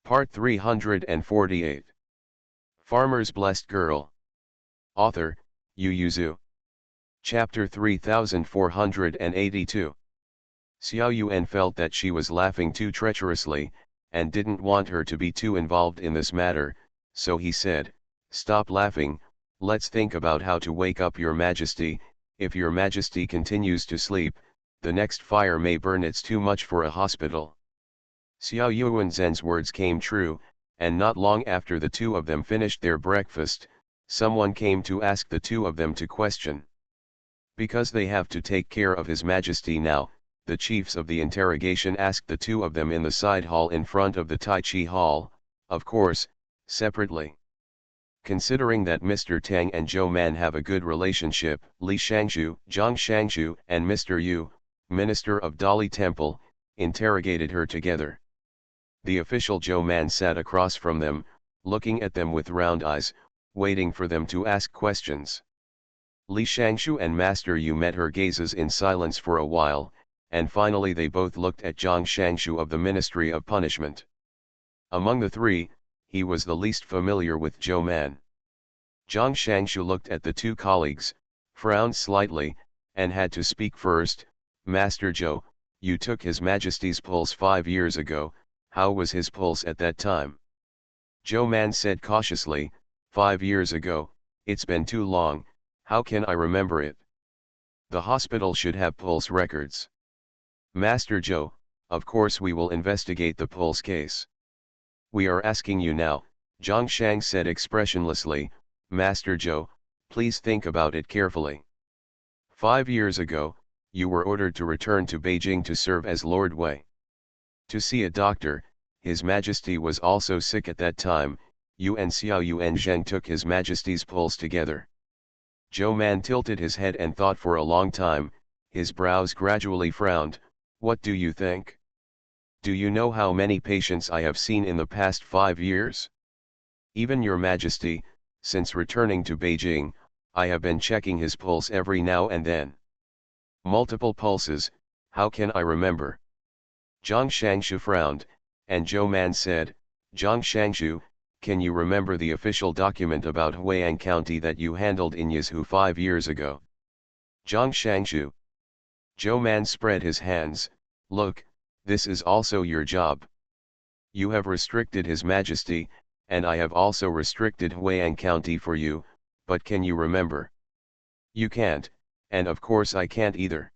Part 348. Farmer's Blessed Girl. Author, Yu Yuzu. Chapter 3482. Xiao Yuan felt that she was laughing too treacherously, and didn't want her to be too involved in this matter, so he said, "Stop laughing, let's think about how to wake up your majesty. If your majesty continues to sleep, the next fire may burn. It's too much for a hospital." Xiao Yuanzhen's words came true, and not long after the two of them finished their breakfast, someone came to ask the two of them to question. Because they have to take care of His Majesty now, the chiefs of the interrogation asked the two of them in the side hall in front of the Tai Chi hall, of course, separately. Considering that Mr. Tang and Zhou Man have a good relationship, Li Shangshu, Zhang Shangshu, and Mr. Yu, minister of Dali Temple, interrogated her together. The official Zhou Man sat across from them, looking at them with round eyes, waiting for them to ask questions. Li Shangshu and Master Yu met her gazes in silence for a while, and finally they both looked at Zhang Shangshu of the Ministry of Punishment. Among the three, he was the least familiar with Zhou Man. Zhang Shangshu looked at the two colleagues, frowned slightly, and had to speak first. "Master Zhou, you took His Majesty's pulse 5 years ago. How was his pulse at that time?" Zhou Man said cautiously, "5 years ago, it's been too long, how can I remember it? The hospital should have pulse records." "Master Zhou, of course we will investigate the pulse case. We are asking you now," Zhang Shang said expressionlessly. "Master Zhou, please think about it carefully. 5 years ago, you were ordered to return to Beijing to serve as Lord Wei. To see a doctor. His Majesty was also sick at that time. You and Xiao Yuanzhen took His Majesty's pulse together." Zhou Man tilted his head and thought for a long time. His brows gradually frowned. "What do you think? Do you know how many patients I have seen in the past 5 years? Even your Majesty, since returning to Beijing, I have been checking his pulse every now and then. Multiple pulses, how can I remember?" Zhang Shangshu frowned, and Zhou Man said, "Zhang Shangshu, can you remember the official document about Huiyang County that you handled in Yizhu 5 years ago?" "Zhang Shangshu." Zhou Man spread his hands. "Look, this is also your job. You have restricted His Majesty, and I have also restricted Huiyang County for you, but can you remember?" "You can't, and of course I can't either."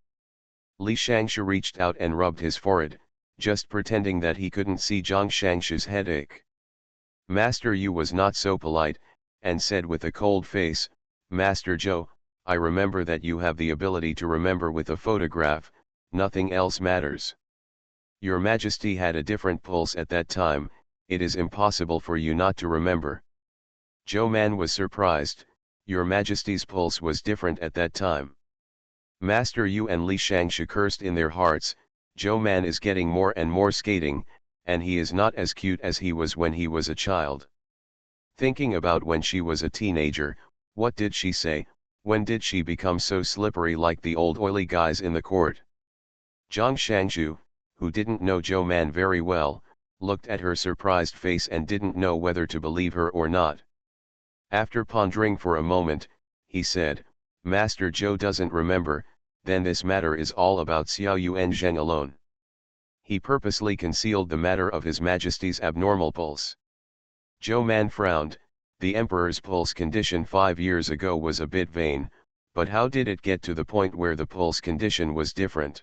Li Shangshu reached out and rubbed his forehead, just pretending that he couldn't see Zhang Shangshu's headache. Master Yu was not so polite, and said with a cold face, "Master Zhou, I remember that you have the ability to remember with a photograph, nothing else matters. Your Majesty had a different pulse at that time, it is impossible for you not to remember." Zhou Man was surprised. "Your Majesty's pulse was different at that time." Master Yu and Li Shangshu cursed in their hearts. Zhou Man is getting more and more skating, and he is not as cute as he was when he was a child. Thinking about when she was a teenager, what did she say? When did she become so slippery like the old oily guys in the court? Zhang Shangshu, who didn't know Zhou Man very well, looked at her surprised face and didn't know whether to believe her or not. After pondering for a moment, he said, "Master Zhou doesn't remember, then this matter is all about Xiao Yuanzhen alone. He purposely concealed the matter of His Majesty's abnormal pulse." Zhou Man frowned. The Emperor's pulse condition 5 years ago was a bit vain, but how did it get to the point where the pulse condition was different?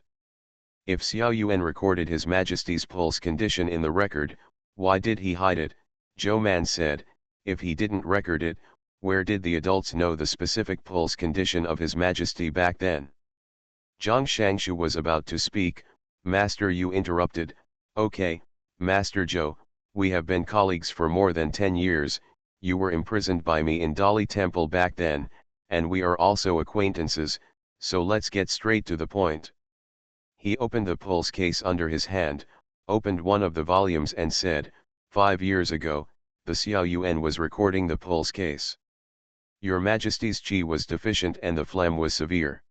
If Xiao Yuan recorded His Majesty's pulse condition in the record, why did he hide it? Zhou Man said, "If he didn't record it, where did the adults know the specific pulse condition of His Majesty back then?" Zhang Shangshu was about to speak. Master Yu interrupted, "Okay, Master Zhou, we have been colleagues for more than 10 years, you were imprisoned by me in Dali Temple back then, and we are also acquaintances, so let's get straight to the point." He opened the pulse case under his hand, opened one of the volumes and said, 5 years ago, the Xiao Yuan was recording the pulse case. Your Majesty's qi was deficient and the phlegm was severe.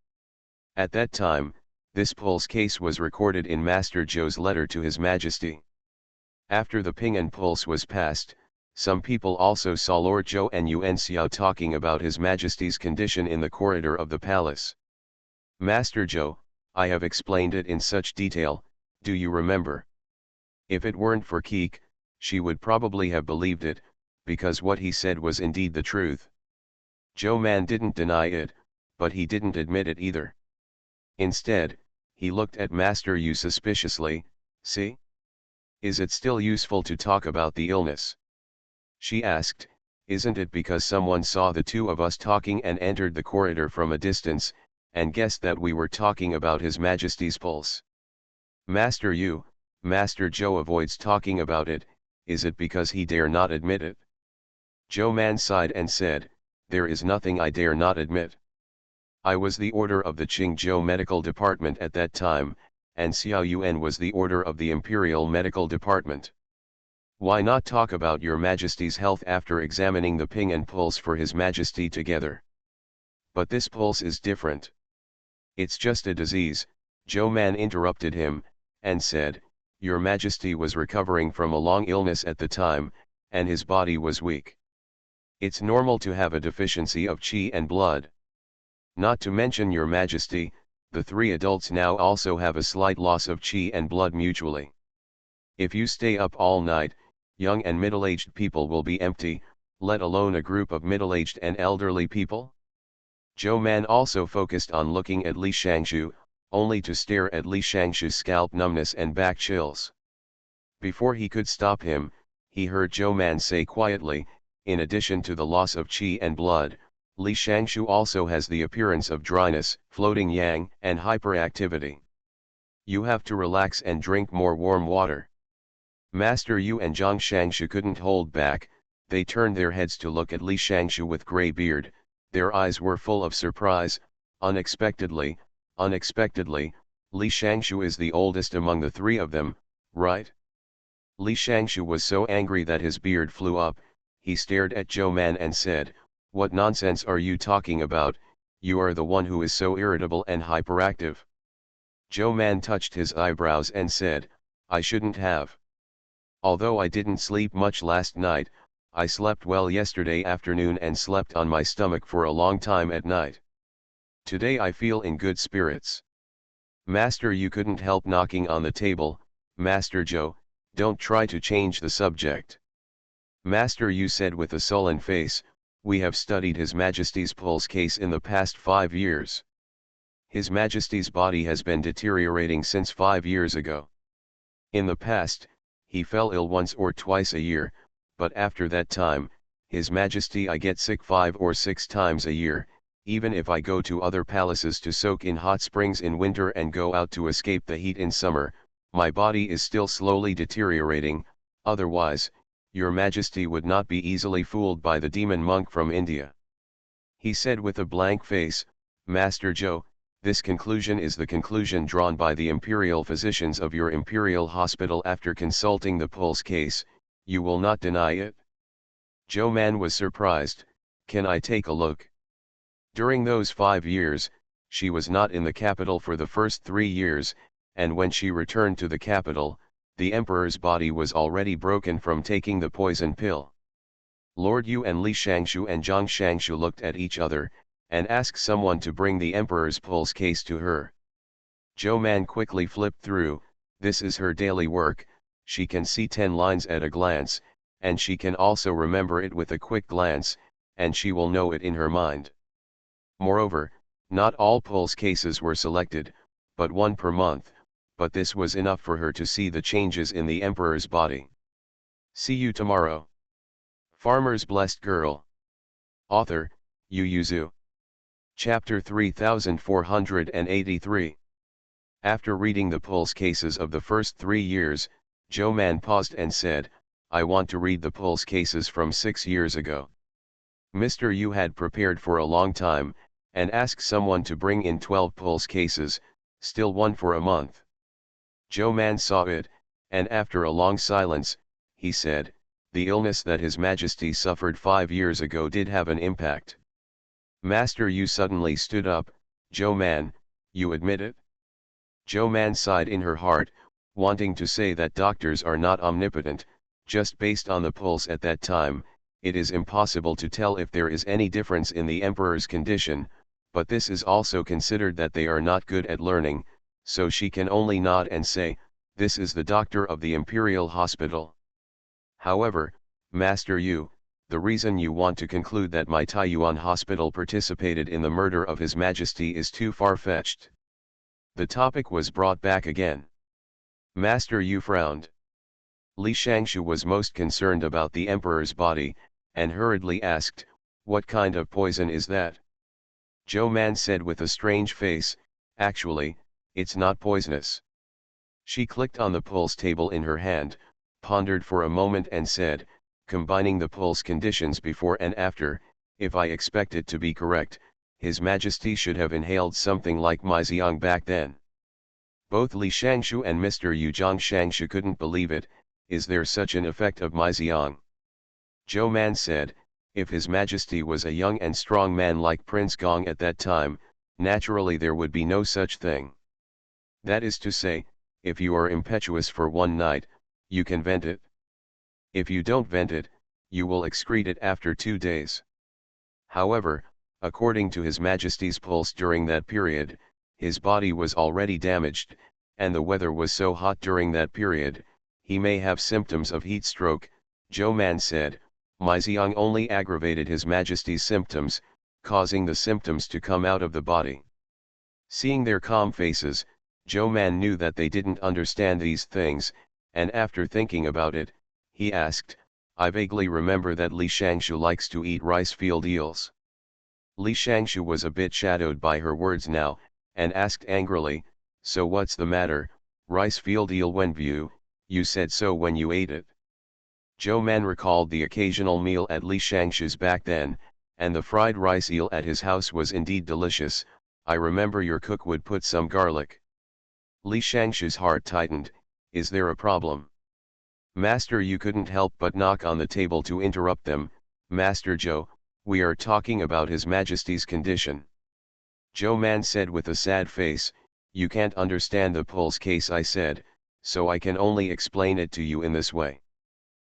At that time, this pulse case was recorded in Master Zhou's letter to His Majesty. After the ping and pulse was passed, some people also saw Lord Zhou and Yuan Xiao talking about His Majesty's condition in the corridor of the palace. Master Zhou, I have explained it in such detail, do you remember? If it weren't for Keek, she would probably have believed it, because what he said was indeed the truth. Zhou Man didn't deny it, but he didn't admit it either. Instead, he looked at Master Yu suspiciously. See? Is it still useful to talk about the illness? She asked. Isn't it because someone saw the two of us talking and entered the corridor from a distance, and guessed that we were talking about His Majesty's pulse? Master Yu, Master Zhou avoids talking about it, is it because he dare not admit it? Zhou Man sighed and said, there is nothing I dare not admit. I was the order of the Qingzhou Medical Department at that time, and Xiao Yuan was the order of the Imperial Medical Department. Why not talk about Your Majesty's health after examining the ping and pulse for His Majesty together? But this pulse is different. It's just a disease, Zhou Man interrupted him, and said, Your Majesty was recovering from a long illness at the time, and his body was weak. It's normal to have a deficiency of qi and blood. Not to mention Your Majesty, the three adults now also have a slight loss of qi and blood mutually. If you stay up all night, young and middle-aged people will be empty, let alone a group of middle-aged and elderly people. Zhou Man also focused on looking at Li Shangshu, only to stare at Li Shangshu's scalp numbness and back chills. Before he could stop him, he heard Zhou Man say quietly, in addition to the loss of qi and blood, Li Shangshu also has the appearance of dryness, floating yang, and hyperactivity. You have to relax and drink more warm water. Master Yu and Zhang Shangshu couldn't hold back, they turned their heads to look at Li Shangshu with grey beard, their eyes were full of surprise. Unexpectedly, Li Shangshu is the oldest among the three of them, right? Li Shangshu was so angry that his beard flew up, he stared at Zhou Man and said, What nonsense are you talking about, you are the one who is so irritable and hyperactive. Zhou Man touched his eyebrows and said, I shouldn't have. Although I didn't sleep much last night, I slept well yesterday afternoon and slept on my stomach for a long time at night. Today I feel in good spirits. Master Yu couldn't help knocking on the table. Master Zhou, don't try to change the subject. Master Yu said with a sullen face, we have studied His Majesty's pulse case in the past 5 years. His Majesty's body has been deteriorating since 5 years ago. In the past, he fell ill once or twice a year, but after that time, His Majesty I get sick 5 or 6 times a year, even if I go to other palaces to soak in hot springs in winter and go out to escape the heat in summer, my body is still slowly deteriorating, otherwise, Your Majesty would not be easily fooled by the demon monk from India. He said with a blank face, Master Zhou, this conclusion is the conclusion drawn by the imperial physicians of your imperial hospital after consulting the pulse case, you will not deny it? Zhou Man was surprised, can I take a look? During those 5 years, she was not in the capital for the first 3 years, and when she returned to the capital, the emperor's body was already broken from taking the poison pill. Lord Yu and Li Shangshu and Zhang Shangshu looked at each other, and asked someone to bring the emperor's pulse case to her. Zhou Man quickly flipped through, this is her daily work, she can see 10 lines at a glance, and she can also remember it with a quick glance, and she will know it in her mind. Moreover, not all pulse cases were selected, but 1 per month, but this was enough for her to see the changes in the emperor's body. See you tomorrow. Farmer's Blessed Girl. Author, Yu Yuzu. Chapter 3483. After reading the pulse cases of the first 3 years, Zhou Man paused and said, I want to read the pulse cases from 6 years ago. Mr. Yu had prepared for a long time, and asked someone to bring in 12 pulse cases, still 1 for a month. Zhou Man saw it, and after a long silence, he said, the illness that His Majesty suffered 5 years ago did have an impact. Master Yu suddenly stood up, Zhou Man, you admit it? Zhou Man sighed in her heart, wanting to say that doctors are not omnipotent. Just based on the pulse at that time, it is impossible to tell if there is any difference in the emperor's condition, but this is also considered that they are not good at learning, so she can only nod and say, "This is the doctor of the imperial hospital." However, Master Yu, the reason you want to conclude that my Taiyuan hospital participated in the murder of His Majesty is too far-fetched. The topic was brought back again. Master Yu frowned. Li Shangshu was most concerned about the emperor's body, and hurriedly asked, "What kind of poison is that?" Zhou Man said with a strange face, "Actually, it's not poisonous." She clicked on the pulse table in her hand, pondered for a moment and said, "Combining the pulse conditions before and after, if I expect it to be correct, His Majesty should have inhaled something like Maiziang back then." Both Li Shangshu and Mr. Yu Shangshu couldn't believe it. Is there such an effect of Maiziang? Zhou Man said, "If His Majesty was a young and strong man like Prince Gong at that time, naturally there would be no such thing. That is to say, if you are impetuous for one night, you can vent it. If you don't vent it, you will excrete it after 2 days. However, according to His Majesty's pulse during that period, his body was already damaged, and the weather was so hot during that period, he may have symptoms of heat stroke." Zhou Man said, "Maiziang only aggravated His Majesty's symptoms, causing the symptoms to come out of the body." Seeing their calm faces, Zhou Man knew that they didn't understand these things, and after thinking about it, he asked, "I vaguely remember that Li Shangshu likes to eat rice field eels." Li Shangshu was a bit shadowed by her words now, and asked angrily, "So what's the matter, rice field eel Wenvu, you said so when you ate it." Zhou Man recalled the occasional meal at Li Shangshu's back then, and the fried rice eel at his house was indeed delicious. "I remember your cook would put some garlic." Li Shangshu's heart tightened. Is there a problem? Master Yu couldn't help but knock on the table to interrupt them. "Master Zhou, we are talking about His Majesty's condition." Zhou Man said with a sad face, "You can't understand the pulse case," I said, "so I can only explain it to you in this way.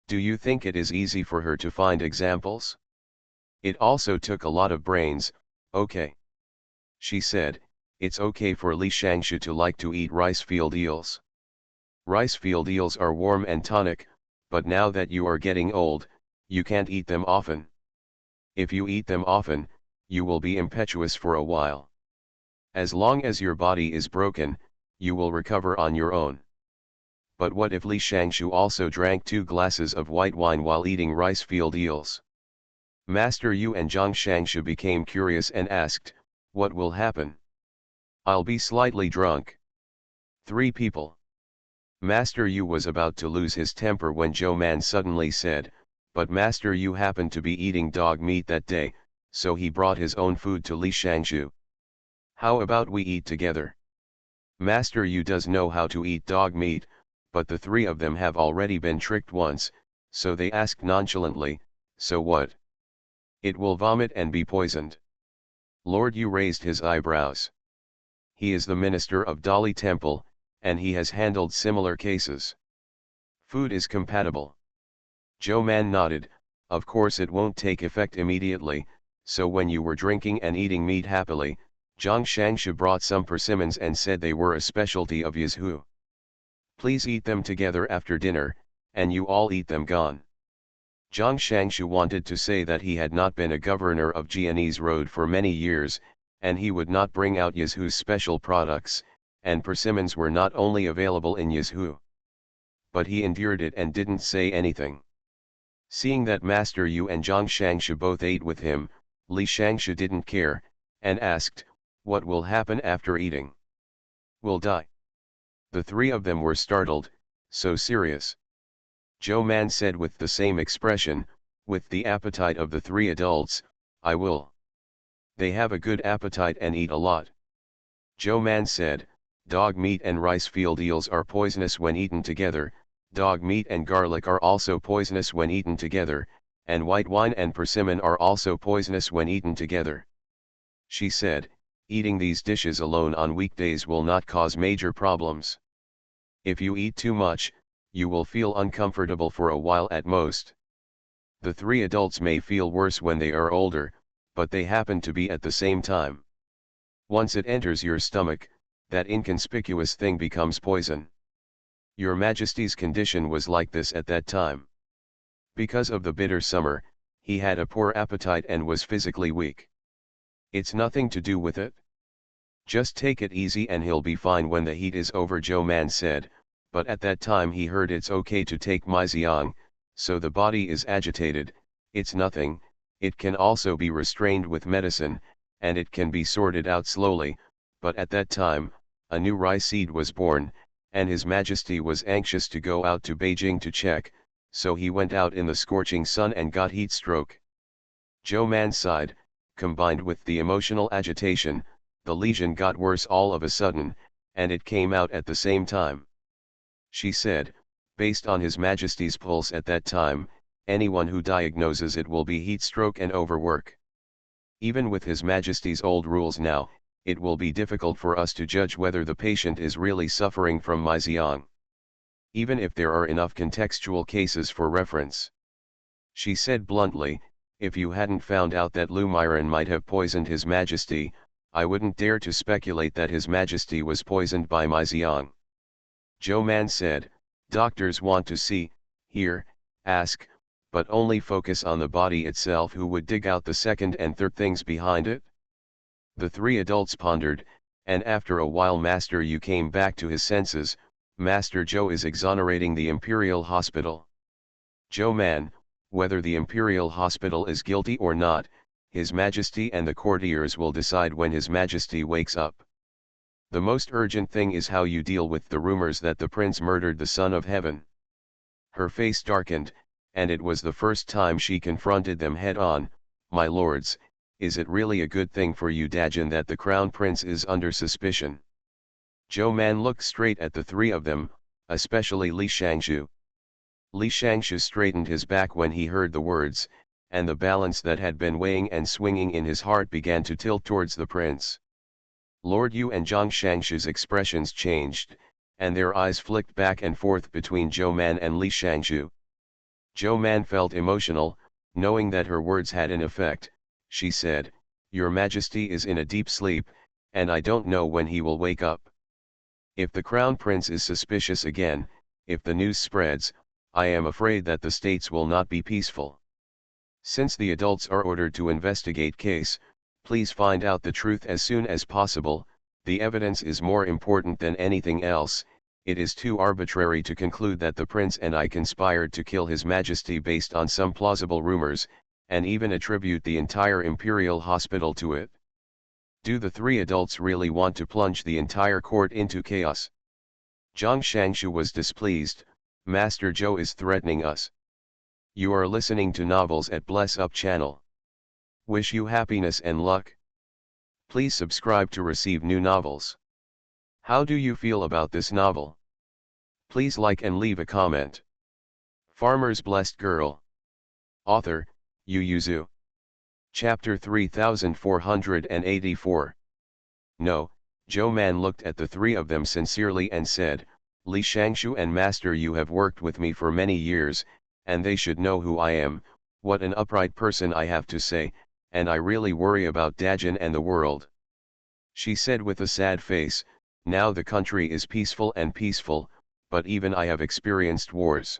Do you think it is easy for her to find examples? It also took a lot of brains." "Okay." She said, "It's okay for Li Shangshu to like to eat rice field eels. Rice field eels are warm and tonic, but now that you are getting old, you can't eat them often. If you eat them often, you will be impetuous for a while. As long as your body is broken, you will recover on your own." But what if Li Shangshu also drank 2 glasses of white wine while eating rice field eels? Master Yu and Zhang Shangshu became curious and asked, "What will happen?" "I'll be slightly drunk." 3 people. Master Yu was about to lose his temper when Zhou Man suddenly said, "But Master Yu happened to be eating dog meat that day, so he brought his own food to Li Shangshu. How about we eat together?" Master Yu does know how to eat dog meat, but the 3 of them have already been tricked once, so they asked nonchalantly, "So what? It will vomit and be poisoned." Lord Yu raised his eyebrows. He is the minister of Dali Temple, and he has handled similar cases. Food is compatible. Zhou Man nodded. "Of course it won't take effect immediately, so when you were drinking and eating meat happily, Zhang Shangshu brought some persimmons and said they were a specialty of Yizhu. Please eat them together after dinner, and you all eat them gone." Zhang Shangshu wanted to say that he had not been a governor of Jianese Road for many years, and he would not bring out Yizhu's special products, and persimmons were not only available in Yizhu. But he endured it and didn't say anything. Seeing that Master Yu and Zhang Shangshu both ate with him, Li Shangshu didn't care, and asked, "What will happen after eating?" "Will die." The 3 of them were startled. "So serious?" Zhou Man said with the same expression, with the appetite of the 3 adults, "I will." They have a good appetite and eat a lot. Zhou Man said, "Dog meat and rice field eels are poisonous when eaten together, dog meat and garlic are also poisonous when eaten together, and white wine and persimmon are also poisonous when eaten together." She said, "Eating these dishes alone on weekdays will not cause major problems. If you eat too much, you will feel uncomfortable for a while at most. The three adults may feel worse when they are older, but they happen to be at the same time. Once it enters your stomach, that inconspicuous thing becomes poison. Your Majesty's condition was like this at that time. Because of the bitter summer, he had a poor appetite and was physically weak. It's nothing to do with it. Just take it easy and he'll be fine when the heat is over, Zhou Man said, but at that time he heard it's okay to take Maiziang, so the body is agitated, it's nothing, it can also be restrained with medicine, and it can be sorted out slowly, but at that time, a new rice seed was born, and His Majesty was anxious to go out to Beijing to check, so he went out in the scorching sun and got heat stroke. Zhou Man sighed, combined with the emotional agitation, the lesion got worse all of a sudden, and it came out at the same time. She said, based on His Majesty's pulse at that time, anyone who diagnoses it will be heat stroke and overwork. Even with His Majesty's old rules now, it will be difficult for us to judge whether the patient is really suffering from Maiziang. Even if there are enough contextual cases for reference. She said bluntly, if you hadn't found out that Lu Myron might have poisoned His Majesty, I wouldn't dare to speculate that His Majesty was poisoned by Maiziang. Zhou Man said, doctors want to see, hear, ask, but only focus on the body itself. Who would dig out the second and third things behind it? The three adults pondered, and after a while Master Yu came back to his senses. Master Zhou is exonerating the Imperial Hospital. Zhou Man, whether the Imperial Hospital is guilty or not, His Majesty and the courtiers will decide when His Majesty wakes up. The most urgent thing is how you deal with the rumors that the prince murdered the Son of Heaven. Her face darkened, and it was the first time she confronted them head-on. My lords, is it really a good thing for you Dajin that the crown prince is under suspicion? Zhou Man looked straight at the three of them, especially Li Shangshu. Li Shangshu straightened his back when he heard the words, and the balance that had been weighing and swinging in his heart began to tilt towards the prince. Lord Yu and Zhang Shangshu's expressions changed, and their eyes flicked back and forth between Zhou Man and Li Shangshu. Zhou Man felt emotional, knowing that her words had an effect. She said, Your Majesty is in a deep sleep, and I don't know when he will wake up. If the Crown Prince is suspicious again, if the news spreads, I am afraid that the states will not be peaceful. Since the adults are ordered to investigate case, please find out the truth as soon as possible. The evidence is more important than anything else. It is too arbitrary to conclude that the prince and I conspired to kill His Majesty based on some plausible rumors, and even attribute the entire Imperial Hospital to it. Do the three adults really want to plunge the entire court into chaos? Zhang Shangshu was displeased. Master Zhou is threatening us. You are listening to Novels at Bless Up channel. Wish you happiness and luck. Please subscribe to receive new novels. How do you feel about this novel? Please like and leave a comment. Farmer's Blessed Girl. Author, Yu Yuzu. Chapter 3484. No, Zhou Man looked at the three of them sincerely and said, Li Shangshu and Master Yu have worked with me for many years, and they should know who I am, what an upright person I have to say, and I really worry about Dajin and the world. She said with a sad face, now the country is peaceful, but even I have experienced wars.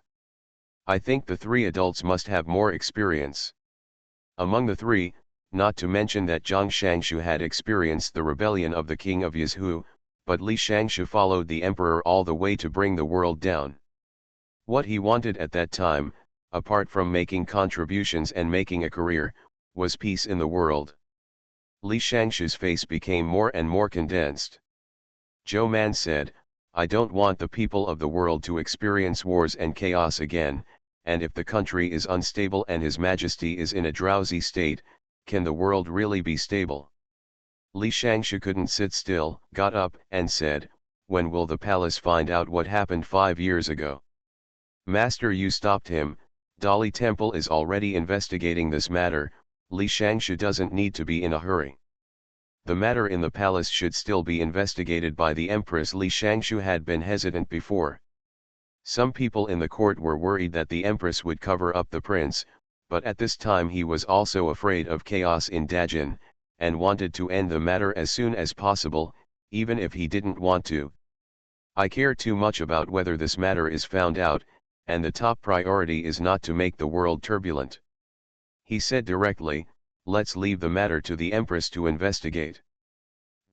I think the three adults must have more experience. Among the three, not to mention that Zhang Shangshu had experienced the rebellion of the king of Yizhu, but Li Shangshu followed the emperor all the way to bring the world down. What he wanted at that time, apart from making contributions and making a career, was peace in the world. Li Shangshu's face became more and more condensed. Zhou Man said, I don't want the people of the world to experience wars and chaos again, and if the country is unstable and His Majesty is in a drowsy state, can the world really be stable? Li Shangshu couldn't sit still, got up, and said, when will the palace find out what happened 5 years ago? Master Yu stopped him. Dali Temple is already investigating this matter. Li Shangshu doesn't need to be in a hurry. The matter in the palace should still be investigated by the Empress. Li Shangshu had been hesitant before. Some people in the court were worried that the Empress would cover up the prince, but at this time he was also afraid of chaos in Dajin, and wanted to end the matter as soon as possible, even if he didn't want to. I care too much about whether this matter is found out, and the top priority is not to make the world turbulent. He said directly, let's leave the matter to the Empress to investigate.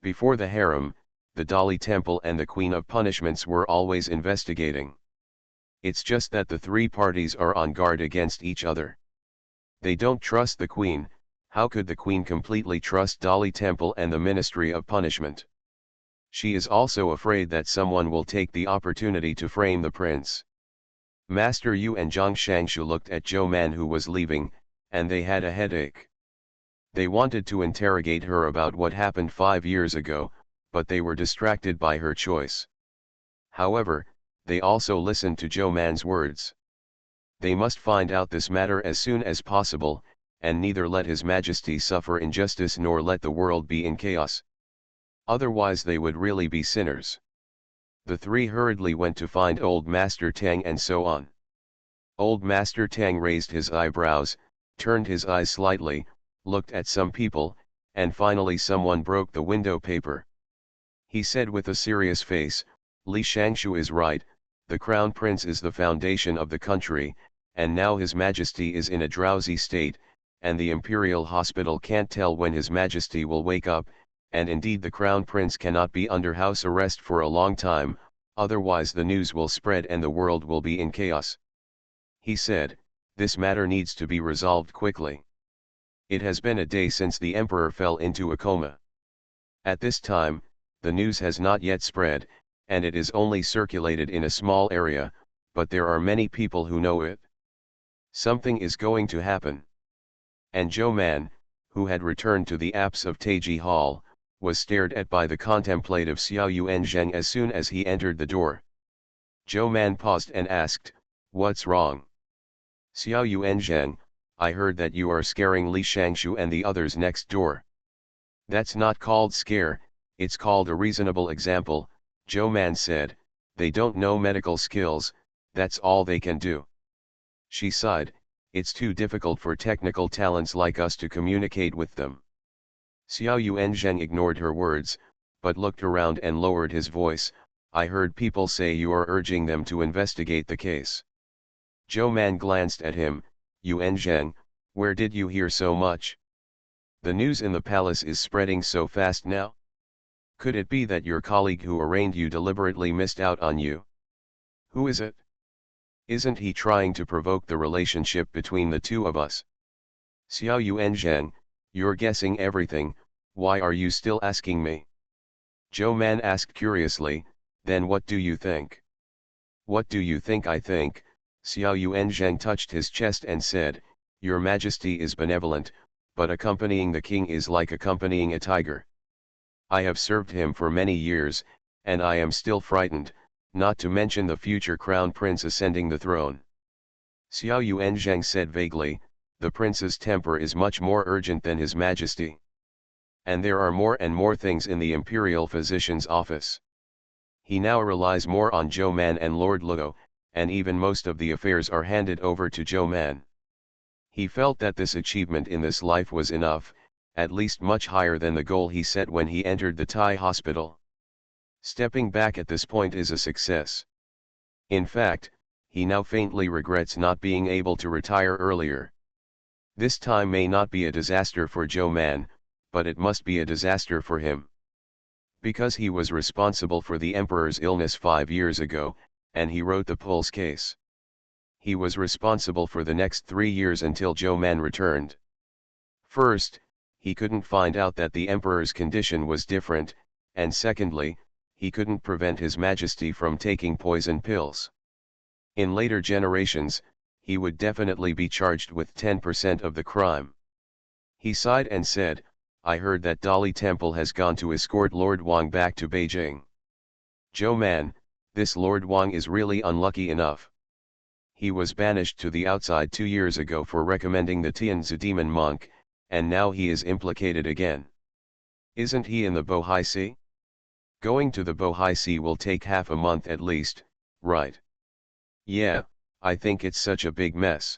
Before the harem, the Dali Temple and the Queen of Punishments were always investigating. It's just that the three parties are on guard against each other. They don't trust the Queen. How could the Queen completely trust Dali Temple and the Ministry of Punishment? She is also afraid that someone will take the opportunity to frame the prince. Master Yu and Zhang Shangshu looked at Zhou Man, who was leaving, and they had a headache. They wanted to interrogate her about what happened 5 years ago, but they were distracted by her choice. However, they also listened to Zhou Man's words. They must find out this matter as soon as possible, and neither let His Majesty suffer injustice nor let the world be in chaos. Otherwise they would really be sinners. The three hurriedly went to find Old Master Tang and so on. Old Master Tang raised his eyebrows, turned his eyes slightly, looked at some people, and finally someone broke the window paper. He said with a serious face, Li Shangshu is right, the Crown Prince is the foundation of the country, and now His Majesty is in a drowsy state, and the Imperial Hospital can't tell when His Majesty will wake up, and indeed the Crown Prince cannot be under house arrest for a long time, otherwise the news will spread and the world will be in chaos. He said, this matter needs to be resolved quickly. It has been a day since the Emperor fell into a coma. At this time, the news has not yet spread, and it is only circulated in a small area, but there are many people who know it. Something is going to happen. And Zhou Man, who had returned to the apse of Taiji Hall, was stared at by the contemplative Xiao Yuanzheng as soon as he entered the door. Zhou Man paused and asked, what's wrong? Xiao Yuanzheng, I heard that you are scaring Li Shangshu and the others next door. That's not called scare, it's called a reasonable example, Zhou Man said, they don't know medical skills, that's all they can do. She sighed, it's too difficult for technical talents like us to communicate with them. Xiao Yuanzheng ignored her words, but looked around and lowered his voice, I heard people say you are urging them to investigate the case. Zhou Man glanced at him, Yuanzheng, where did you hear so much? The news in the palace is spreading so fast now. Could it be that your colleague who arraigned you deliberately missed out on you? Who is it? Isn't he trying to provoke the relationship between the two of us? Xiao Yuanzheng, you're guessing everything, why are you still asking me? Zhou Man asked curiously, then what do you think? What do you think I think? Xiao Yuanzheng touched his chest and said, Your Majesty is benevolent, but accompanying the king is like accompanying a tiger. I have served him for many years, and I am still frightened, not to mention the future crown prince ascending the throne. Xiao Yuanzheng said vaguely, the prince's temper is much more urgent than His Majesty. And there are more and more things in the imperial physician's office. He now relies more on Zhou Man and Lord Luo, and even most of the affairs are handed over to Zhou Man. He felt that this achievement in this life was enough, at least much higher than the goal he set when he entered the Tai hospital. Stepping back at this point is a success. In fact, he now faintly regrets not being able to retire earlier. This time may not be a disaster for Zhou Man, but it must be a disaster for him. Because he was responsible for the emperor's illness 5 years ago, and he wrote the Pulse case. He was responsible for the next 3 years until Zhou Man returned. First, he couldn't find out that the emperor's condition was different, and secondly, he couldn't prevent His Majesty from taking poison pills. In later generations, he would definitely be charged with 10% of the crime. He sighed and said, I heard that Dali Temple has gone to escort Lord Wang back to Beijing. Zhou Man, this Lord Wang is really unlucky enough. He was banished to the outside 2 years ago for recommending the Tianzi demon monk, and now he is implicated again. Isn't he in the Bohai Sea? Going to the Bohai Sea will take half a month at least, right? Yeah, I think it's such a big mess.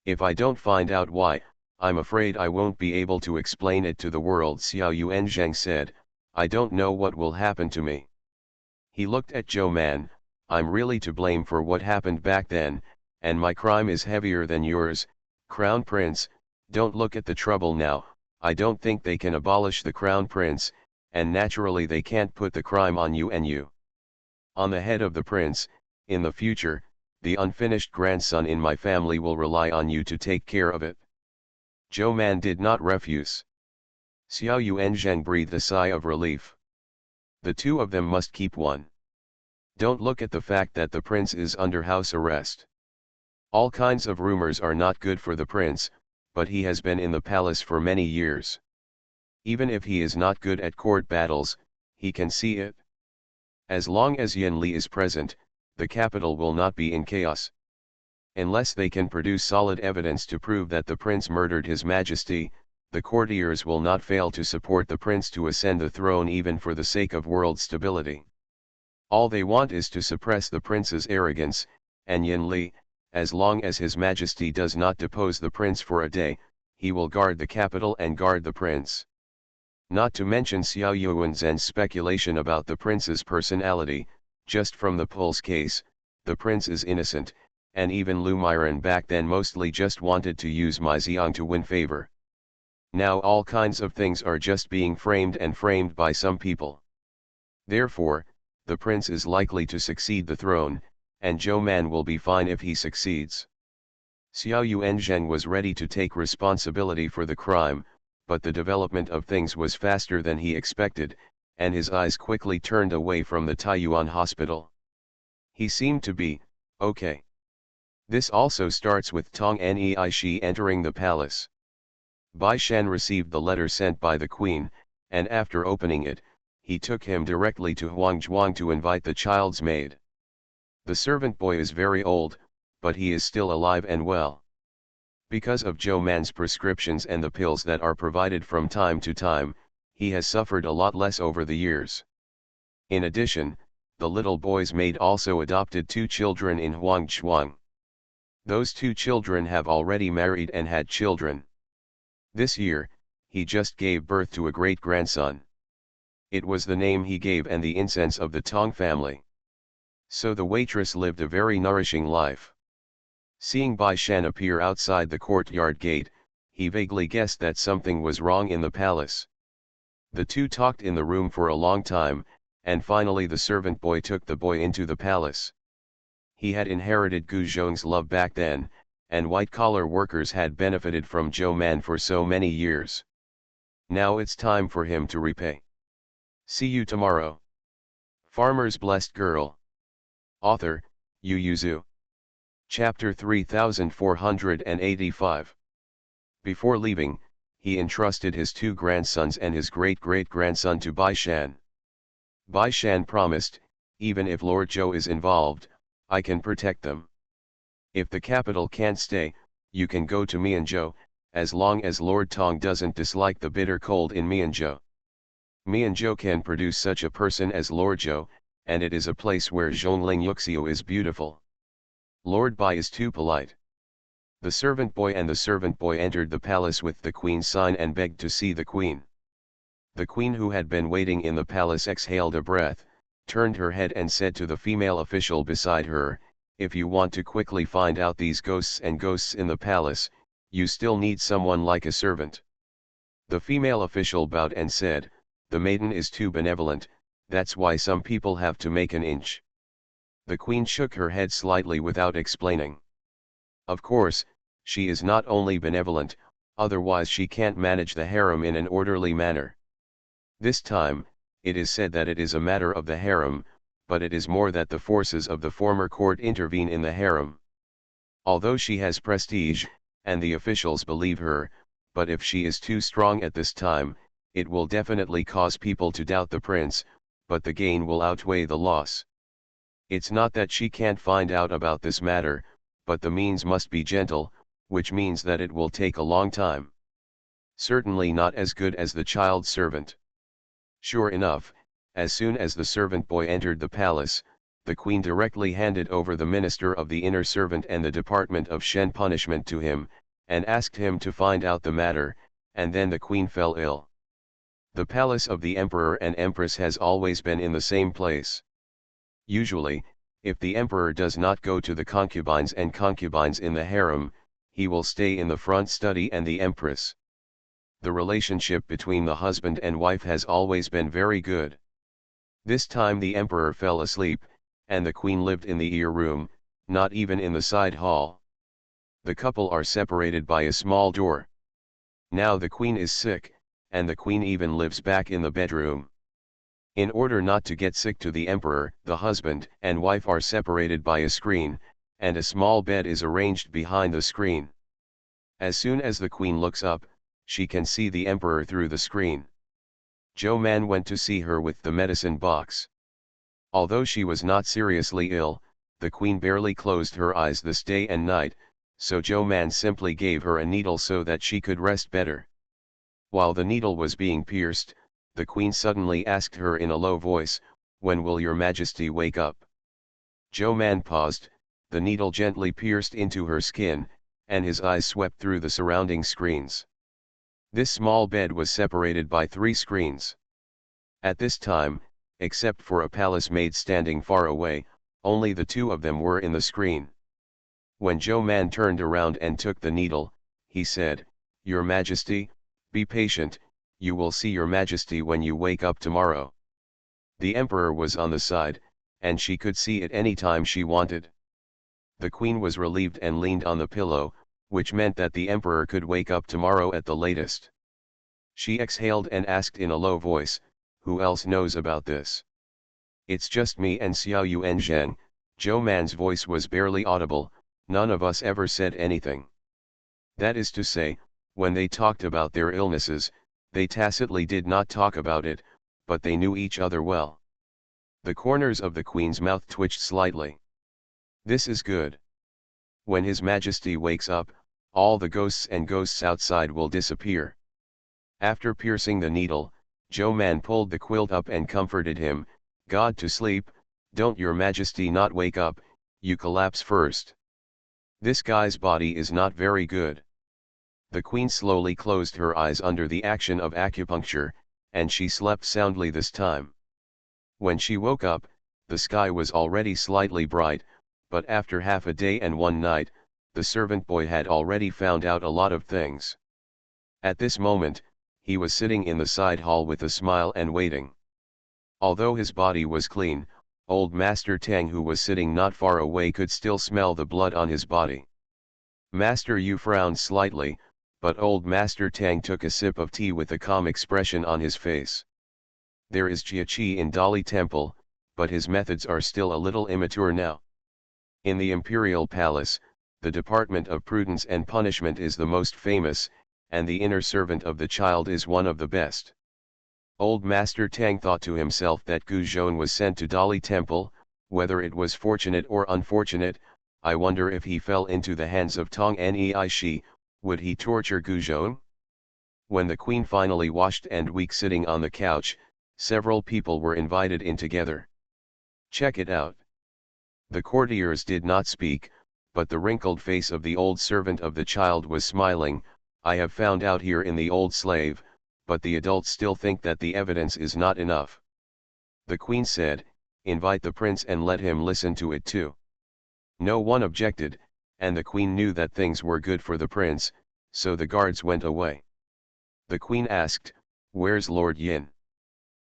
If I don't find out why, I'm afraid I won't be able to explain it to the world. Xiao Yuanzhang said, I don't know what will happen to me. He looked at Zhou Man, I'm really to blame for what happened back then, and my crime is heavier than yours, Crown Prince. Don't look at the trouble now. I don't think they can abolish the Crown Prince, and naturally they can't put the crime on you and you. On the head of the prince. In the future, the unfinished grandson in my family will rely on you to take care of it. Zhou Man did not refuse. Xiao Yuanzhang breathed a sigh of relief. The two of them must keep one. Don't look at the fact that the prince is under house arrest. All kinds of rumors are not good for the prince, but he has been in the palace for many years. Even if he is not good at court battles, he can see it. As long as Yan Li is present, the capital will not be in chaos. Unless they can produce solid evidence to prove that the prince murdered His Majesty, the courtiers will not fail to support the prince to ascend the throne even for the sake of world stability. All they want is to suppress the prince's arrogance, and Yan Li, as long as His Majesty does not depose the prince for a day, he will guard the capital and guard the prince. Not to mention Xiao Yuanzhang's speculation about the prince's personality. Just from the Pulse case, the prince is innocent, and even Lu Miran back then mostly just wanted to use Mai Xiang to win favor. Now all kinds of things are just being framed and framed by some people. Therefore, the prince is likely to succeed the throne, and Zhou Man will be fine if he succeeds. Xiao Yuanzhang was ready to take responsibility for the crime, but the development of things was faster than he expected, and his eyes quickly turned away from the Taiyuan hospital. He seemed to be okay. This also starts with Tong Nei Shi entering the palace. Bai Shan received the letter sent by the queen, and after opening it, he took him directly to Huangzhuang to invite the child's maid. The servant boy is very old, but he is still alive and well. Because of Zhou Man's prescriptions and the pills that are provided from time to time, he has suffered a lot less over the years. In addition, the little boy's maid also adopted 2 children in Huangzhuang. Those 2 children have already married and had children. This year, he just gave birth to a great-grandson. It was the name he gave and the incense of the Tong family. So the waitress lived a very nourishing life. Seeing Bai Shan appear outside the courtyard gate, he vaguely guessed that something was wrong in the palace. The 2 talked in the room for a long time, and finally the servant boy took the boy into the palace. He had inherited Gu Zhong's love back then, and white-collar workers had benefited from Zhou Man for so many years. Now it's time for him to repay. See you tomorrow. Farmer's Blessed Girl. Author, Yu Yuzu. Chapter 3485. Before leaving, he entrusted his 2 grandsons and his great-great-grandson to Bai Shan. Bai Shan promised, even if Lord Zhou is involved, I can protect them. If the capital can't stay, you can go to Mianzhou, as long as Lord Tong doesn't dislike the bitter cold in Mianzhou. Mianzhou can produce such a person as Lord Zhou, and it is a place where Zhongling Yuxiu is beautiful. Lord Bai is too polite. The servant boy entered the palace with the queen's sign and begged to see the queen. The queen, who had been waiting in the palace, exhaled a breath, turned her head and said to the female official beside her, if you want to quickly find out these ghosts in the palace, you still need someone like a servant. The female official bowed and said, the maiden is too benevolent, that's why some people have to make an inch. The queen shook her head slightly without explaining. Of course, she is not only benevolent, otherwise she can't manage the harem in an orderly manner. This time, it is said that it is a matter of the harem, but it is more that the forces of the former court intervene in the harem. Although she has prestige, and the officials believe her, but if she is too strong at this time, it will definitely cause people to doubt the prince, but the gain will outweigh the loss. It's not that she can't find out about this matter, but the means must be gentle, which means that it will take a long time. Certainly not as good as the child servant. Sure enough, as soon as the servant boy entered the palace, the queen directly handed over the minister of the inner servant and the department of Shen punishment to him, and asked him to find out the matter, and then the queen fell ill. The palace of the emperor and empress has always been in the same place. Usually, if the emperor does not go to the concubines and concubines in the harem, he will stay in the front study and the empress. The relationship between the husband and wife has always been very good. This time the emperor fell asleep, and the queen lived in the ear room, not even in the side hall. The couple are separated by a small door. Now the queen is sick, and the queen even lives back in the bedroom. In order not to get sick to the emperor, the husband and wife are separated by a screen, and a small bed is arranged behind the screen. As soon as the queen looks up, she can see the emperor through the screen. Zhou Man went to see her with the medicine box. Although she was not seriously ill, the queen barely closed her eyes this day and night, so Zhou Man simply gave her a needle so that she could rest better. While the needle was being pierced, the queen suddenly asked her in a low voice, "When will your majesty wake up?" Zhou Man paused, the needle gently pierced into her skin, and his eyes swept through the surrounding screens. This small bed was separated by 3 screens. At this time, except for a palace maid standing far away, only the 2 of them were in the screen. When Zhou Man turned around and took the needle, he said, "Your Majesty, be patient, you will see your Majesty when you wake up tomorrow." The emperor was on the side, and she could see it any time she wanted. The queen was relieved and leaned on the pillow, which meant that the emperor could wake up tomorrow at the latest. She exhaled and asked in a low voice, "Who else knows about this?" "It's just me and Xiao Yuan Zheng." Zhou Man's voice was barely audible. "None of us ever said anything." That is to say, when they talked about their illnesses, they tacitly did not talk about it, but they knew each other well. The corners of the queen's mouth twitched slightly. This is good. When His Majesty wakes up, all the ghosts and ghosts outside will disappear. After piercing the needle, Zhou Man pulled the quilt up and comforted him, "God to sleep, don't your Majesty not wake up, you collapse first. This guy's body is not very good." The queen slowly closed her eyes under the action of acupuncture, and she slept soundly this time. When she woke up, the sky was already slightly bright, but after half a day and one night, the servant boy had already found out a lot of things. At this moment, he was sitting in the side hall with a smile and waiting. Although his body was clean, old Master Tang, who was sitting not far away, could still smell the blood on his body. Master Yu frowned slightly, but old Master Tang took a sip of tea with a calm expression on his face. There is Jia in Dali Temple, but his methods are still a little immature now. In the imperial palace, the department of prudence and punishment is the most famous, and the inner servant of the child is one of the best. Old Master Tang thought to himself that Gu Zhong was sent to Dali Temple. Whether it was fortunate or unfortunate, I wonder if he fell into the hands of Tong Nei Shi, would he torture Gu Zhong? When the queen finally washed and weak sitting on the couch, several people were invited in together. "Check it out." The courtiers did not speak, but the wrinkled face of the old servant of the child was smiling. "I have found out here in the old slave, but the adults still think that the evidence is not enough." The queen said, "Invite the prince and let him listen to it too." No one objected, and the queen knew that things were good for the prince, so the guards went away. The queen asked, "Where's Lord Yin?"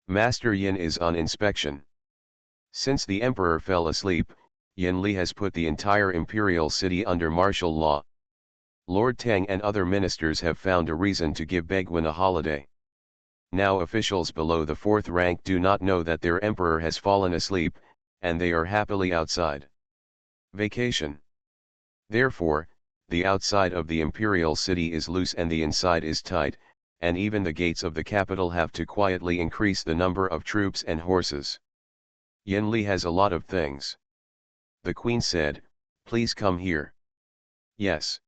"Master Yin is on inspection." Since the emperor fell asleep, Yin Li has put the entire imperial city under martial law. Lord Tang and other ministers have found a reason to give Begwin a holiday. Now officials below the 4th rank do not know that their emperor has fallen asleep, and they are happily outside. Vacation. Therefore, the outside of the imperial city is loose and the inside is tight, and even the gates of the capital have to quietly increase the number of troops and horses. Yin Li has a lot of things. The queen said, "Please come here." Yes.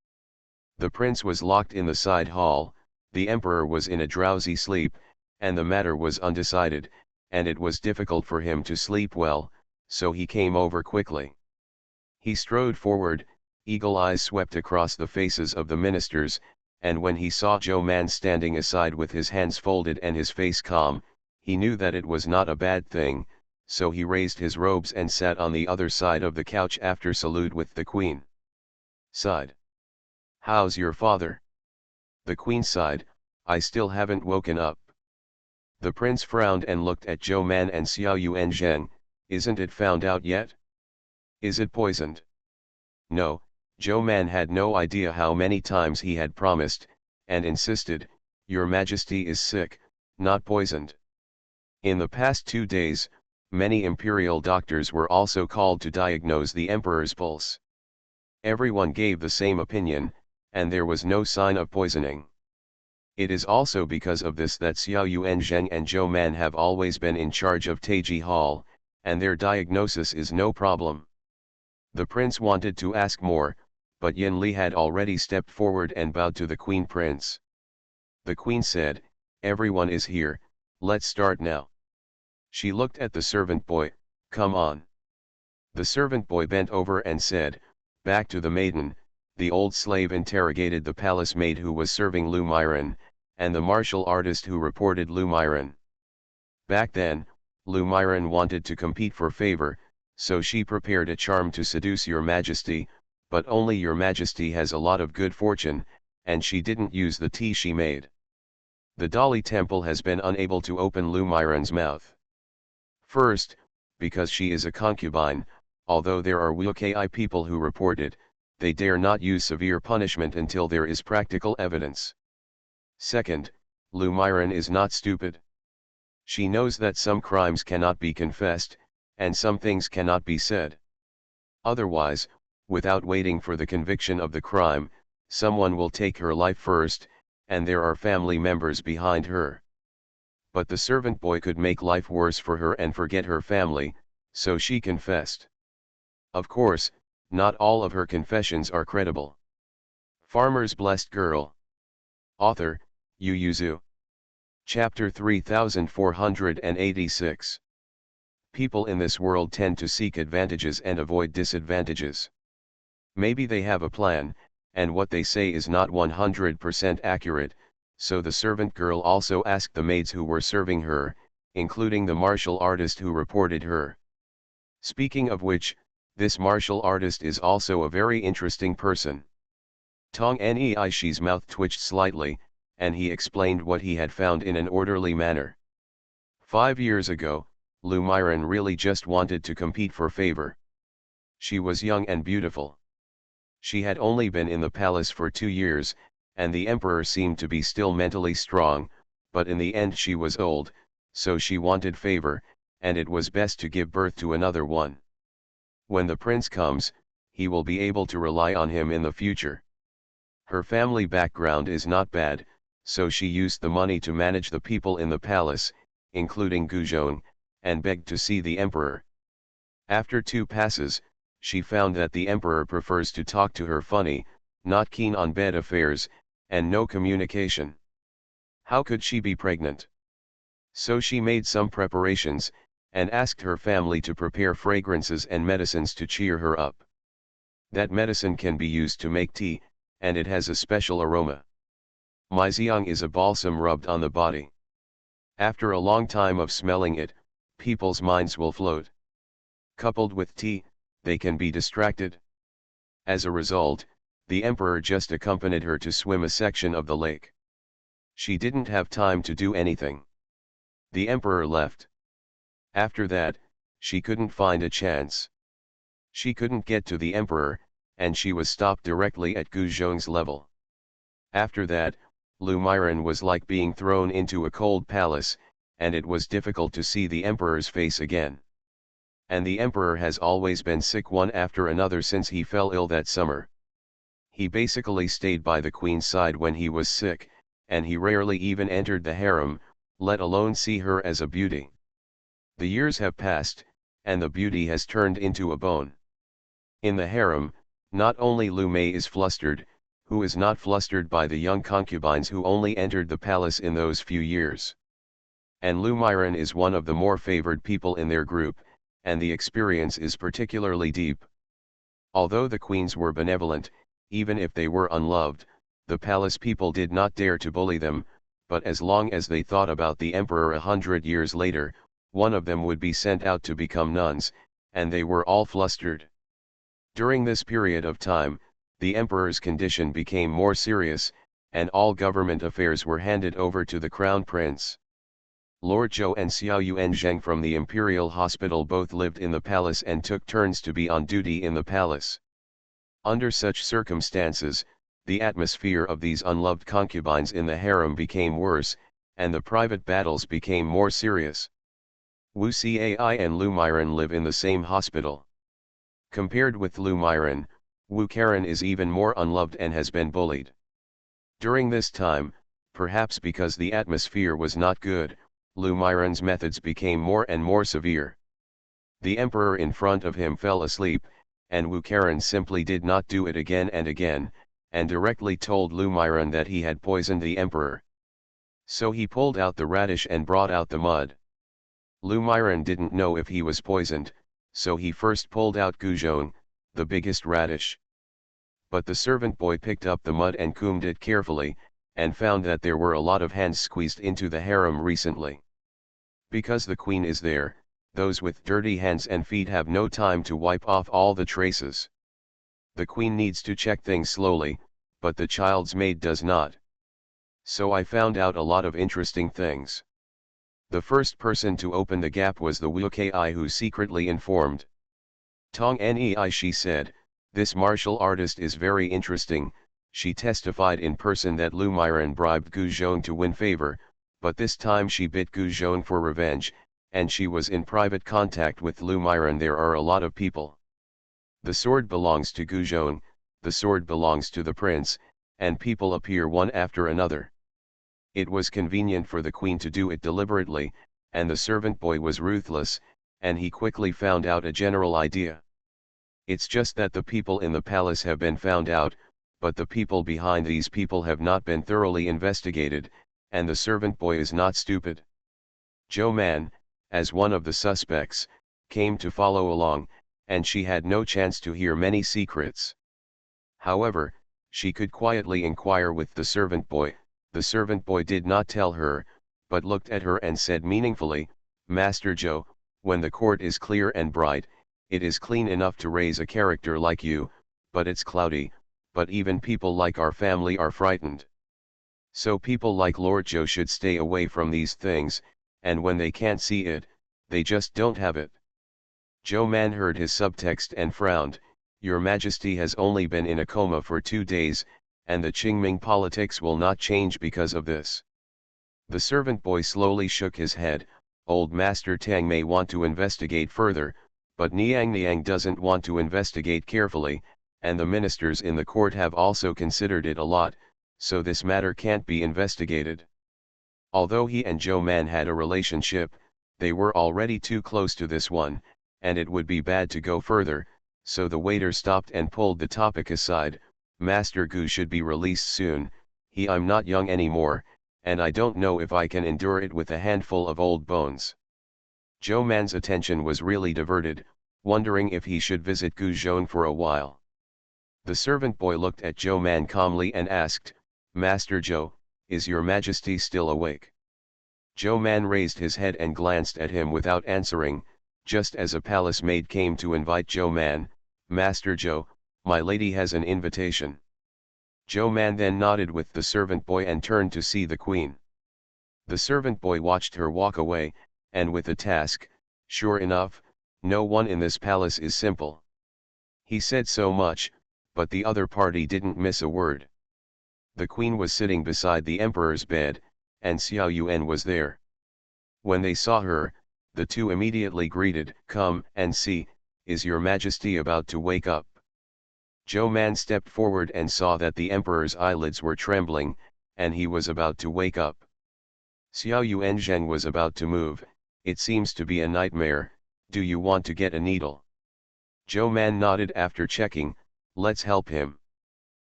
The prince was locked in the side hall, the emperor was in a drowsy sleep, and the matter was undecided, and it was difficult for him to sleep well, so he came over quickly. He strode forward, eagle eyes swept across the faces of the ministers, and when he saw Zhou Man standing aside with his hands folded and his face calm, he knew that it was not a bad thing, so he raised his robes and sat on the other side of the couch after salute with the queen. Sighed. "How's your father?" The queen sighed, "I still haven't woken up." The prince frowned and looked at Zhou Man and Xiao Yuan Zheng. "Isn't it found out yet? Is it poisoned?" No, Zhou Man had no idea how many times he had promised, and insisted, "Your Majesty is sick, not poisoned." In the past 2 days, many imperial doctors were also called to diagnose the emperor's pulse. Everyone gave the same opinion, and there was no sign of poisoning. It is also because of this that Xiao Yuan Zheng and Zhou Man have always been in charge of Taiji Hall, and their diagnosis is no problem. The prince wanted to ask more, but Yin Li had already stepped forward and bowed to the queen prince. The queen said, "Everyone is here, let's start now." She looked at the servant boy, "Come on." The servant boy bent over and said, "Back to the maiden." The old slave interrogated the palace maid who was serving Lu Myron, and the martial artist who reported Lu Myron. Back then, Lu Myron wanted to compete for favor, so she prepared a charm to seduce your majesty, but only your majesty has a lot of good fortune, and she didn't use the tea she made. The Dali temple has been unable to open Lu Myron's mouth. First, because she is a concubine, although there are Wukai people who report it, they dare not use severe punishment until there is practical evidence. Second, Lu Myron is not stupid. She knows that some crimes cannot be confessed, and some things cannot be said. Otherwise, without waiting for the conviction of the crime, someone will take her life first, and there are family members behind her. But the servant boy could make life worse for her and forget her family, so she confessed. Of course, not all of her confessions are credible. Farmer's Blessed Girl. Author, Yu Yuzu. Chapter 3486. People in this world tend to seek advantages and avoid disadvantages. Maybe they have a plan, and what they say is not 100% accurate, so the servant girl also asked the maids who were serving her, including the martial artist who reported her. Speaking of which, this martial artist is also a very interesting person. Tong Nei Shi's mouth twitched slightly, and he explained what he had found in an orderly manner. 5 years ago, Lu Myron really just wanted to compete for favor. She was young and beautiful. She had only been in the palace for 2 years, and the emperor seemed to be still mentally strong, but in the end she was old, so she wanted favor, and it was best to give birth to another one. When the prince comes, he will be able to rely on him in the future. Her family background is not bad, so she used the money to manage the people in the palace, including Guzhong, and begged to see the emperor. After 2 passes, she found that the emperor prefers to talk to her funny, not keen on bed affairs, and no communication. How could she be pregnant? So she made some preparations, and asked her family to prepare fragrances and medicines to cheer her up. That medicine can be used to make tea, and it has a special aroma. Maiziang is a balsam rubbed on the body. After a long time of smelling it, people's minds will float. Coupled with tea, they can be distracted. As a result, the emperor just accompanied her to swim a section of the lake. She didn't have time to do anything. The emperor left. After that, she couldn't find a chance. She couldn't get to the emperor, and she was stopped directly at Gu Zhong's level. After that, Lu Myron was like being thrown into a cold palace, and it was difficult to see the emperor's face again. And the emperor has always been sick one after another since he fell ill that summer. He basically stayed by the queen's side when he was sick, and he rarely even entered the harem, let alone see her as a beauty. The years have passed, and the beauty has turned into a bone. In the harem, not only Lu Mei is flustered, who is not flustered by the young concubines who only entered the palace in those few years. and Lu Miren is one of the more favored people in their group, and the experience is particularly deep. Although the queens were benevolent, even if they were unloved, the palace people did not dare to bully them, but as long as they thought about the emperor 100 years later, one of them would be sent out to become nuns, and they were all flustered. During this period of time, the emperor's condition became more serious, and all government affairs were handed over to the crown prince. Lord Zhou and Xiao Yuanzheng from the imperial hospital both lived in the palace and took turns to be on duty in the palace. Under such circumstances, the atmosphere of these unloved concubines in the harem became worse, and the private battles became more serious. Wu Cai and Lu Miren live in the same hospital. Compared with Lu Miren, Wu Karen is even more unloved and has been bullied. During this time, perhaps because the atmosphere was not good, Lu Miren's methods became more and more severe. The emperor in front of him fell asleep, and Wu Karen simply did not do it again and again, and directly told Lu Miren that he had poisoned the emperor. So he pulled out the radish and brought out the mud. Lu Miren didn't know if he was poisoned, so he first pulled out Guzhong, the biggest radish. But the servant boy picked up the mud and combed it carefully, and found that there were a lot of hands squeezed into the harem recently. Because the queen is there, those with dirty hands and feet have no time to wipe off all the traces. The queen needs to check things slowly, but the child's maid does not. So I found out a lot of interesting things. The first person to open the gap was the Wu Ki, who secretly informed Tong Nei. She said, "This martial artist is very interesting." She testified in person that Lu Miren bribed Gu Zhong to win favor, but this time she bit Gu Zhong for revenge, and she was in private contact with Lu Miren. There are a lot of people. The sword belongs to Gu Zhong, the sword belongs to the prince, and people appear one after another. It was convenient for the queen to do it deliberately, and the servant boy was ruthless, and he quickly found out a general idea. It's just that the people in the palace have been found out, but the people behind these people have not been thoroughly investigated, and the servant boy is not stupid. Zhou Man, as one of the suspects, came to follow along, and she had no chance to hear many secrets. However, she could quietly inquire with the servant boy. The servant boy did not tell her, but looked at her and said meaningfully, "Master Zhou, when the court is clear and bright, it is clean enough to raise a character like you, but it's cloudy, but even people like our family are frightened. So people like Lord Zhou should stay away from these things, and when they can't see it, they just don't have it." Zhou Man heard his subtext and frowned. "Your Majesty has only been in a coma for 2 days, and the Qingming politics will not change because of this." The servant boy slowly shook his head. "Old Master Tang may want to investigate further, but Niang doesn't want to investigate carefully, and the ministers in the court have also considered it a lot, so this matter can't be investigated." Although he and Zhou Man had a relationship, they were already too close to this one, and it would be bad to go further, so the waiter stopped and pulled the topic aside. "Master Gu should be released soon. I'm not young anymore, and I don't know if I can endure it with a handful of old bones." Zhou Man's attention was really diverted, wondering if he should visit Gu Zhong for a while. The servant boy looked at Zhou Man calmly and asked, "Master Zhou, is your Majesty still awake?" Zhou Man raised his head and glanced at him without answering. Just as a palace maid came to invite Zhou Man, "Master Zhou, my lady has an invitation." Zhou Man then nodded with the servant boy and turned to see the queen. The servant boy watched her walk away, and with a task, "Sure enough, no one in this palace is simple." He said so much, but the other party didn't miss a word. The queen was sitting beside the emperor's bed, and Xiao Yuan was there. When they saw her, the two immediately greeted, "Come and see, is your Majesty about to wake up?" Zhou Man stepped forward and saw that the emperor's eyelids were trembling, and he was about to wake up. Xiao Yuanzheng was about to move. "It seems to be a nightmare, do you want to get a needle?" Zhou Man nodded after checking, "Let's help him."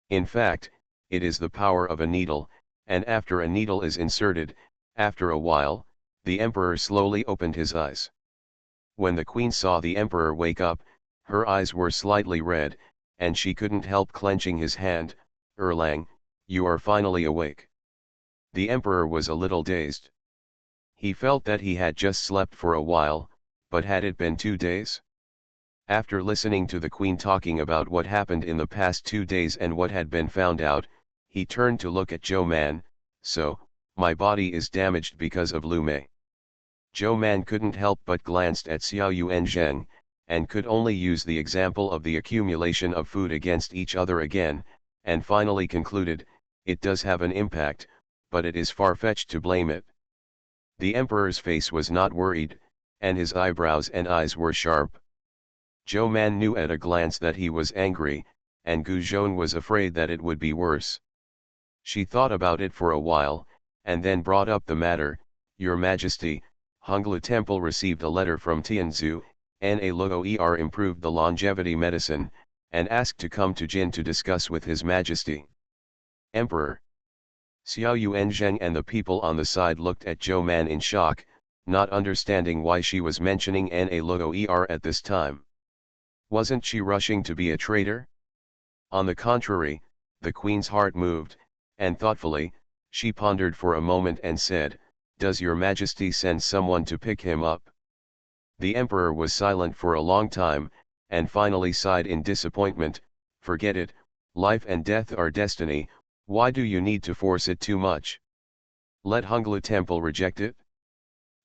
In fact, it is the power of a needle, and after a needle is inserted, after a while, The emperor slowly opened his eyes. When the queen saw the emperor wake up, her eyes were slightly red, and she couldn't help clenching his hand. Erlang, you are finally awake. The emperor was a little dazed. He felt that he had just slept for a while, but had it been 2 days? After listening to the queen talking about what happened in the past 2 days and what had been found out, he turned to look at Zhou Man. So, my body is damaged because of Lu Mei. Zhou Man couldn't help but glanced at Xiao Yuanzheng, and could only use the example of the accumulation of food against each other again, and finally concluded, it does have an impact, but it is far-fetched to blame it. The emperor's face was not worried, and his eyebrows and eyes were sharp. Zhou Man knew at a glance that he was angry, and Gu Zhong was afraid that it would be worse. She thought about it for a while, and then brought up the matter. Your Majesty, Honglu Temple received a letter from Tianzu, Na Luo improved the longevity medicine, and asked to come to Jin to discuss with His Majesty. Emperor. Xiao Yuanzheng and the people on the side looked at Zhou Man in shock, not understanding why she was mentioning Na Luo at this time. Wasn't she rushing to be a traitor? On the contrary, the queen's heart moved, and thoughtfully, she pondered for a moment and said, Does your Majesty send someone to pick him up? The emperor was silent for a long time, and finally sighed in disappointment. Forget it, life and death are destiny, why do you need to force it too much? Let Honglu Temple reject it?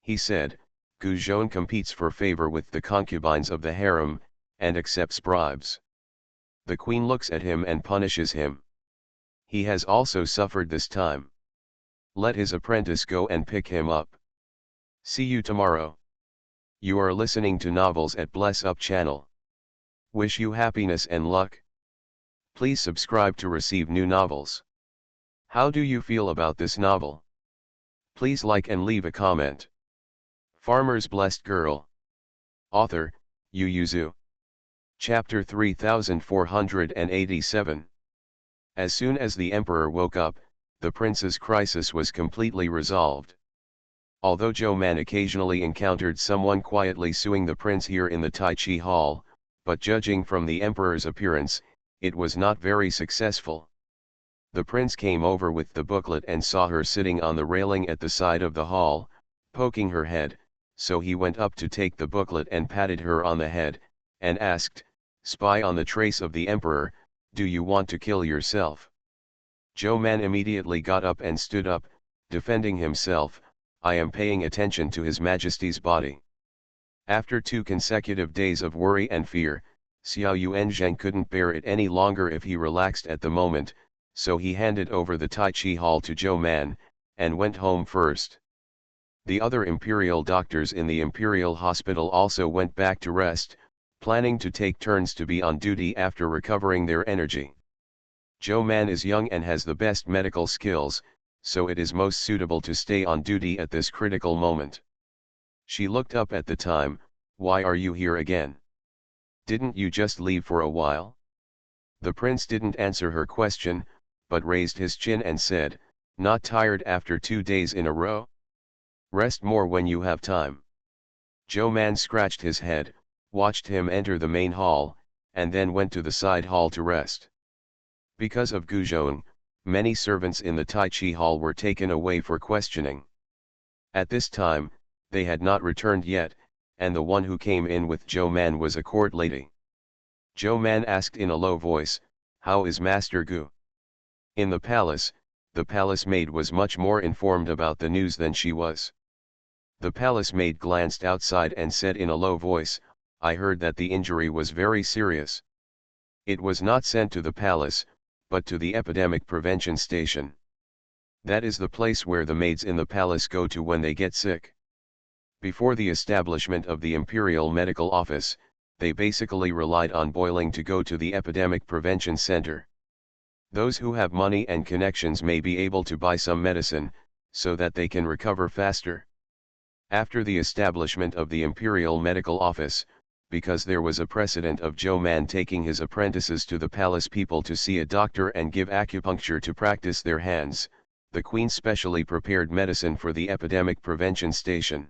He said, Gu Zhong competes for favor with the concubines of the harem, and accepts bribes. The queen looks at him and punishes him. He has also suffered this time. Let his apprentice go and pick him up. See you tomorrow. You are listening to Novels at Bless Up channel. Wish you happiness and luck. Please subscribe to receive new novels. How do you feel about this novel? Please like and leave a comment. Farmer's Blessed Girl. Author, Yu Yuzu. Chapter 3487. As soon as the emperor woke up, the prince's crisis was completely resolved. Although Zhou Man occasionally encountered someone quietly suing the prince here in the Tai Chi Hall, but judging from the emperor's appearance, it was not very successful. The prince came over with the booklet and saw her sitting on the railing at the side of the hall, poking her head, so he went up to take the booklet and patted her on the head, and asked, Spy on the trace of the emperor, do you want to kill yourself? Zhou Man immediately got up and stood up, defending himself, I am paying attention to His Majesty's body. After 2 consecutive days of worry and fear, Xiao Yuanzheng couldn't bear it any longer if he relaxed at the moment, so he handed over the Tai Chi Hall to Zhou Man, and went home first. The other imperial doctors in the imperial hospital also went back to rest, planning to take turns to be on duty after recovering their energy. Zhou Man is young and has the best medical skills, so it is most suitable to stay on duty at this critical moment. She looked up at the time. Why are you here again? Didn't you just leave for a while? The prince didn't answer her question, but raised his chin and said, Not tired after 2 days in a row? Rest more when you have time. Zhou Man scratched his head, watched him enter the main hall, and then went to the side hall to rest. Because of Gu Zhong, many servants in the Tai Chi Hall were taken away for questioning. At this time, they had not returned yet, and the one who came in with Zhou Man was a court lady. Zhou Man asked in a low voice, How is Master Gu? In the palace maid was much more informed about the news than she was. The palace maid glanced outside and said in a low voice, I heard that the injury was very serious. It was not sent to the palace, but to the epidemic prevention station. That is the place where the maids in the palace go to when they get sick. Before the establishment of the Imperial Medical Office, they basically relied on boiling to go to the Epidemic Prevention Center. Those who have money and connections may be able to buy some medicine, so that they can recover faster. After the establishment of the Imperial Medical Office, because there was a precedent of Zhou Man taking his apprentices to the palace people to see a doctor and give acupuncture to practice their hands, the Queen specially prepared medicine for the epidemic prevention station.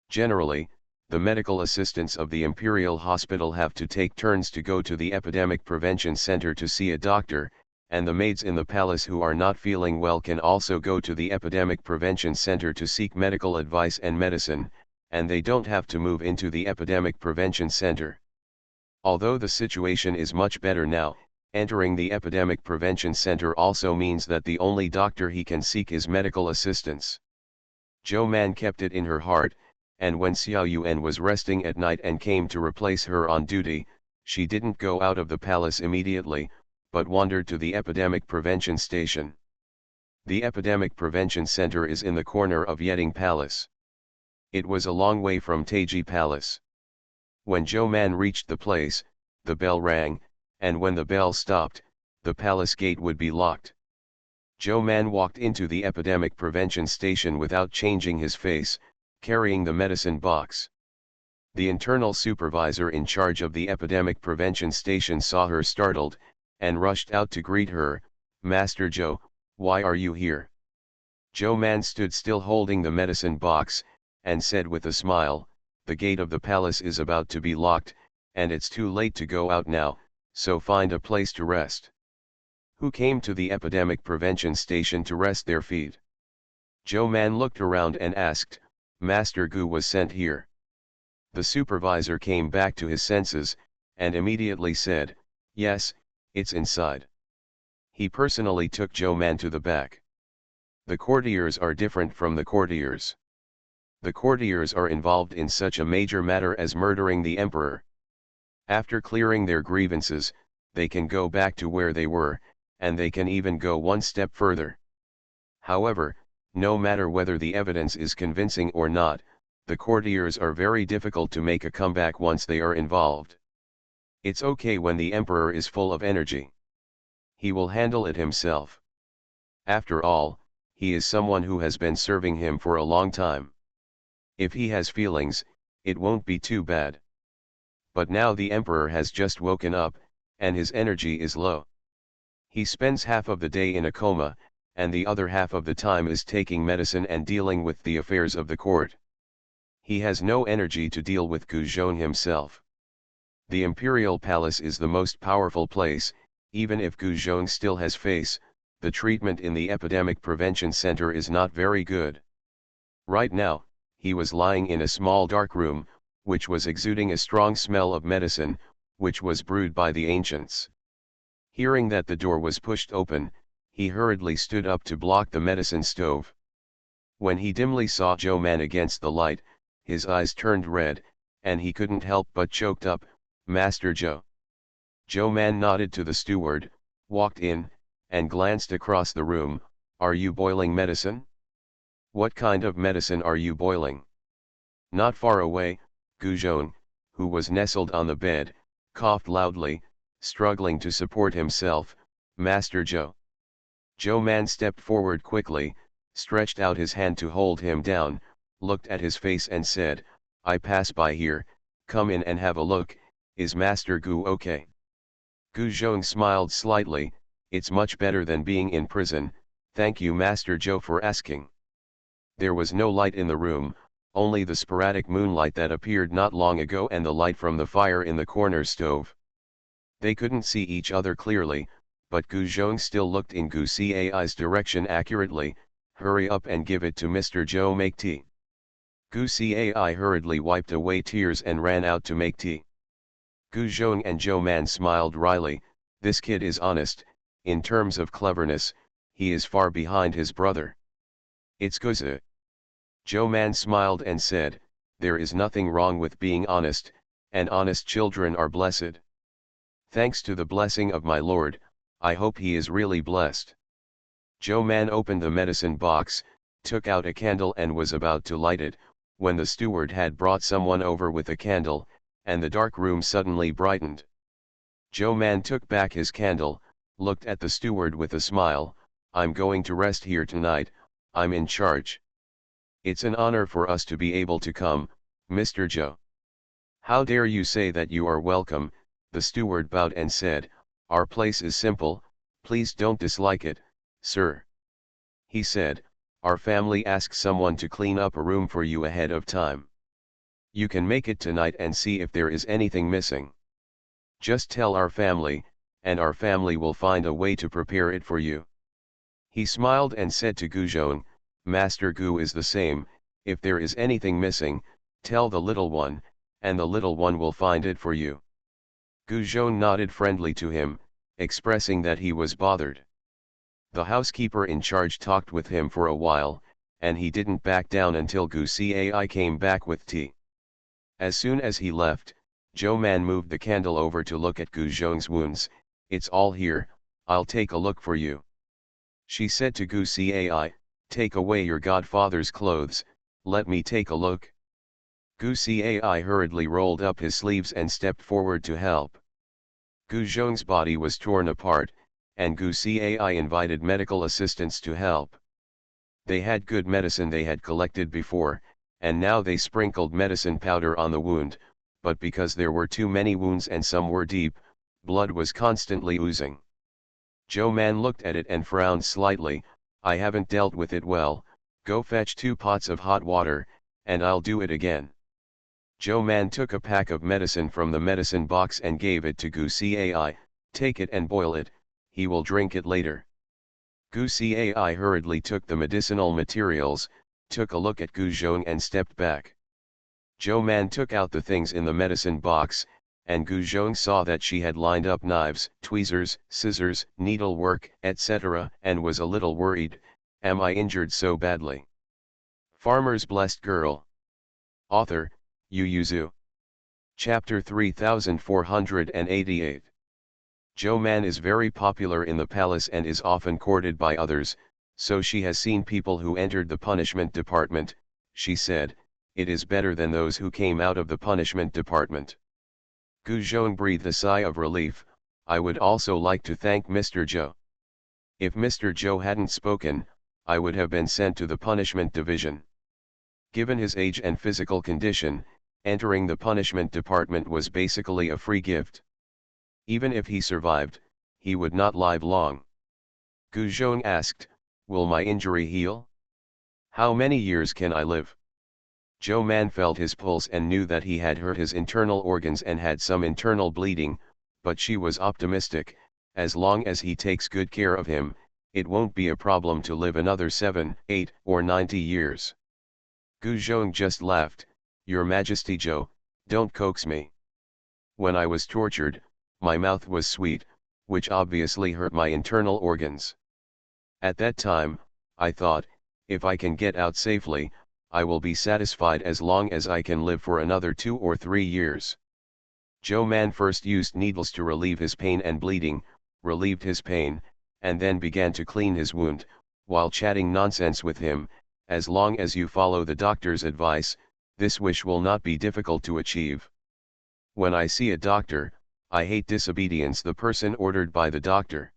Generally, the medical assistants of the Imperial Hospital have to take turns to go to the Epidemic Prevention Center to see a doctor, and the maids in the palace who are not feeling well can also go to the Epidemic Prevention Center to seek medical advice and medicine, and they don't have to move into the Epidemic Prevention Center. Although the situation is much better now, entering the Epidemic Prevention Center also means that the only doctor he can seek is medical assistance. Zhou Man kept it in her heart, and when Xiao Yuan was resting at night and came to replace her on duty, she didn't go out of the palace immediately, but wandered to the Epidemic Prevention Station. The Epidemic Prevention Center is in the corner of Yeding Palace. It was a long way from Taiji Palace. When Zhou Man reached the place, the bell rang, and when the bell stopped, the palace gate would be locked. Zhou Man walked into the Epidemic Prevention Station without changing his face, carrying the medicine box. The internal supervisor in charge of the Epidemic Prevention Station saw her startled, and rushed out to greet her. "Master Zhou, why are you here?" Zhou Man stood still holding the medicine box, and said with a smile, "The gate of the palace is about to be locked, and it's too late to go out now, so find a place to rest." "Who came to the Epidemic Prevention Station to rest their feet?" Zhou Man looked around and asked. "Master Gu was sent here." The supervisor came back to his senses, and immediately said, "Yes, it's inside." He personally took Zhou Man to the back. The courtiers are different from the courtiers. The courtiers are involved in such a major matter as murdering the emperor. After clearing their grievances, they can go back to where they were, and they can even go one step further. However, no matter whether the evidence is convincing or not, the courtiers are very difficult to make a comeback once they are involved. It's okay when the emperor is full of energy. He will handle it himself. After all, he is someone who has been serving him for a long time. If he has feelings, it won't be too bad. But now the emperor has just woken up, and his energy is low. He spends half of the day in a coma, and the other half of the time is taking medicine and dealing with the affairs of the court. He has no energy to deal with Gu Zhong himself. The imperial palace is the most powerful place. Even if Gu Zhong still has face, the treatment in the Epidemic Prevention Center is not very good. Right now, he was lying in a small dark room, which was exuding a strong smell of medicine, which was brewed by the ancients. Hearing that the door was pushed open, he hurriedly stood up to block the medicine stove. When he dimly saw Zhou Man against the light, his eyes turned red, and he couldn't help but choked up. "Master Zhou." Zhou Man nodded to the steward, walked in, and glanced across the room. "Are you boiling medicine? What kind of medicine are you boiling?" Not far away, Gu Zhong, who was nestled on the bed, coughed loudly, struggling to support himself. "Master Zhou." Zhou Man stepped forward quickly, stretched out his hand to hold him down, looked at his face and said, "I pass by here, come in and have a look. Is Master Gu okay?" Gu Zhong smiled slightly. "It's much better than being in prison, thank you Master Zhou for asking." There was no light in the room, only the sporadic moonlight that appeared not long ago and the light from the fire in the corner stove. They couldn't see each other clearly, but Gu Zhong still looked in Gu Cai's direction accurately. "Hurry up and give it to Mr. Zhou, make tea." Gu Cai hurriedly wiped away tears and ran out to make tea. Gu Zhong and Zhou Man smiled wryly. This kid is honest, in terms of cleverness, he is far behind his brother. It's Guzi. Zhou Man smiled and said, "There is nothing wrong with being honest, and honest children are blessed. Thanks to the blessing of my lord, I hope he is really blessed." Zhou Man opened the medicine box, took out a candle and was about to light it, when the steward had brought someone over with a candle, and the dark room suddenly brightened. Zhou Man took back his candle, looked at the steward with a smile. "I'm going to rest here tonight, I'm in charge. It's an honor for us to be able to come, Mr. Zhou." "How dare you say that you are welcome?" The steward bowed and said, "Our place is simple, please don't dislike it, sir." He said, our family asks someone to clean up a room for you ahead of time. You can make it tonight and see if there is anything missing. Just tell our family, and our family will find a way to prepare it for you. He smiled and said to Guzhong, Master Gu is the same, if there is anything missing, tell the little one, and the little one will find it for you. Guzhong nodded friendly to him, expressing that he was bothered. The housekeeper in charge talked with him for a while, and he didn't back down until Gu Cai came back with tea. As soon as he left, Zhou Man moved the candle over to look at Gu Zhong's wounds. It's all here, I'll take a look for you. She said to Gu Cai, take away your godfather's clothes, let me take a look. Gu Cai hurriedly rolled up his sleeves and stepped forward to help. Gu Zhong's body was torn apart, and Gu Cai invited medical assistants to help. They had good medicine they had collected before, and now they sprinkled medicine powder on the wound, but because there were too many wounds and some were deep, blood was constantly oozing. Zhou Man looked at it and frowned slightly. I haven't dealt with it well, go fetch 2 pots of hot water, and I'll do it again. Zhou Man took a pack of medicine from the medicine box and gave it to Gu Cai, take it and boil it, he will drink it later. Gu Cai hurriedly took the medicinal materials, took a look at Gu Zhong and stepped back. Zhou Man took out the things in the medicine box, and Gu Zhong saw that she had lined up knives, tweezers, scissors, needlework, etc., and was a little worried, am I injured so badly? Farmer's Blessed Girl. Author, Yu Yuzu. Chapter 3488. Zhou Man is very popular in the palace and is often courted by others, so she has seen people who entered the punishment department. She said, it is better than those who came out of the punishment department. Gu Zhong breathed a sigh of relief. I would also like to thank Mr. Zhou. If Mr. Zhou hadn't spoken, I would have been sent to the punishment division. Given his age and physical condition, entering the punishment department was basically a free gift. Even if he survived, he would not live long. Gu Zhong asked, will my injury heal? How many years can I live? Zhou Man felt his pulse and knew that he had hurt his internal organs and had some internal bleeding, but she was optimistic, as long as he takes good care of him, it won't be a problem to live another 7, 8, or 90 years. Gu Zhong just laughed, Your Majesty Zhou, don't coax me. When I was tortured, my mouth was sweet, which obviously hurt my internal organs. At that time, I thought, if I can get out safely, I will be satisfied as long as I can live for another 2 or 3 years. Zhou Man first used needles to relieve his pain and bleeding, relieved his pain, and then began to clean his wound, while chatting nonsense with him, as long as you follow the doctor's advice, this wish will not be difficult to achieve. When I see a doctor, I hate disobedience the person ordered by the doctor.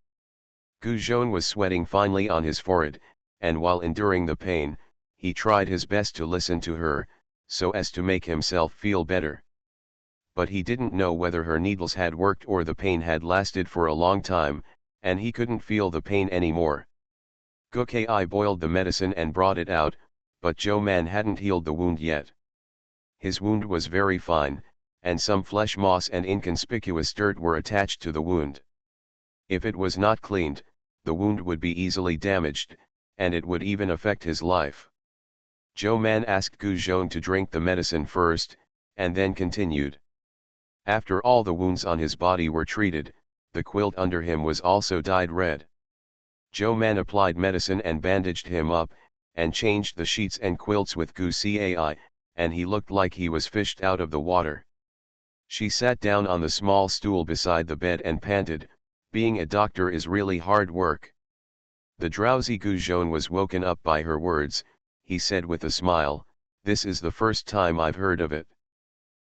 Gu Zhong was sweating finely on his forehead, and while enduring the pain, he tried his best to listen to her, so as to make himself feel better. But he didn't know whether her needles had worked or the pain had lasted for a long time, and he couldn't feel the pain anymore. Gu Kai boiled the medicine and brought it out, but Zhou Man hadn't healed the wound yet. His wound was very fine, and some flesh moss and inconspicuous dirt were attached to the wound. If it was not cleaned, the wound would be easily damaged, and it would even affect his life. Zhou Man asked Gu Zhong to drink the medicine first, and then continued. After all the wounds on his body were treated, the quilt under him was also dyed red. Zhou Man applied medicine and bandaged him up, and changed the sheets and quilts with Gu Cai, and he looked like he was fished out of the water. She sat down on the small stool beside the bed and panted, being a doctor is really hard work. The drowsy Gu Zhong was woken up by her words. He said with a smile, this is the first time I've heard of it.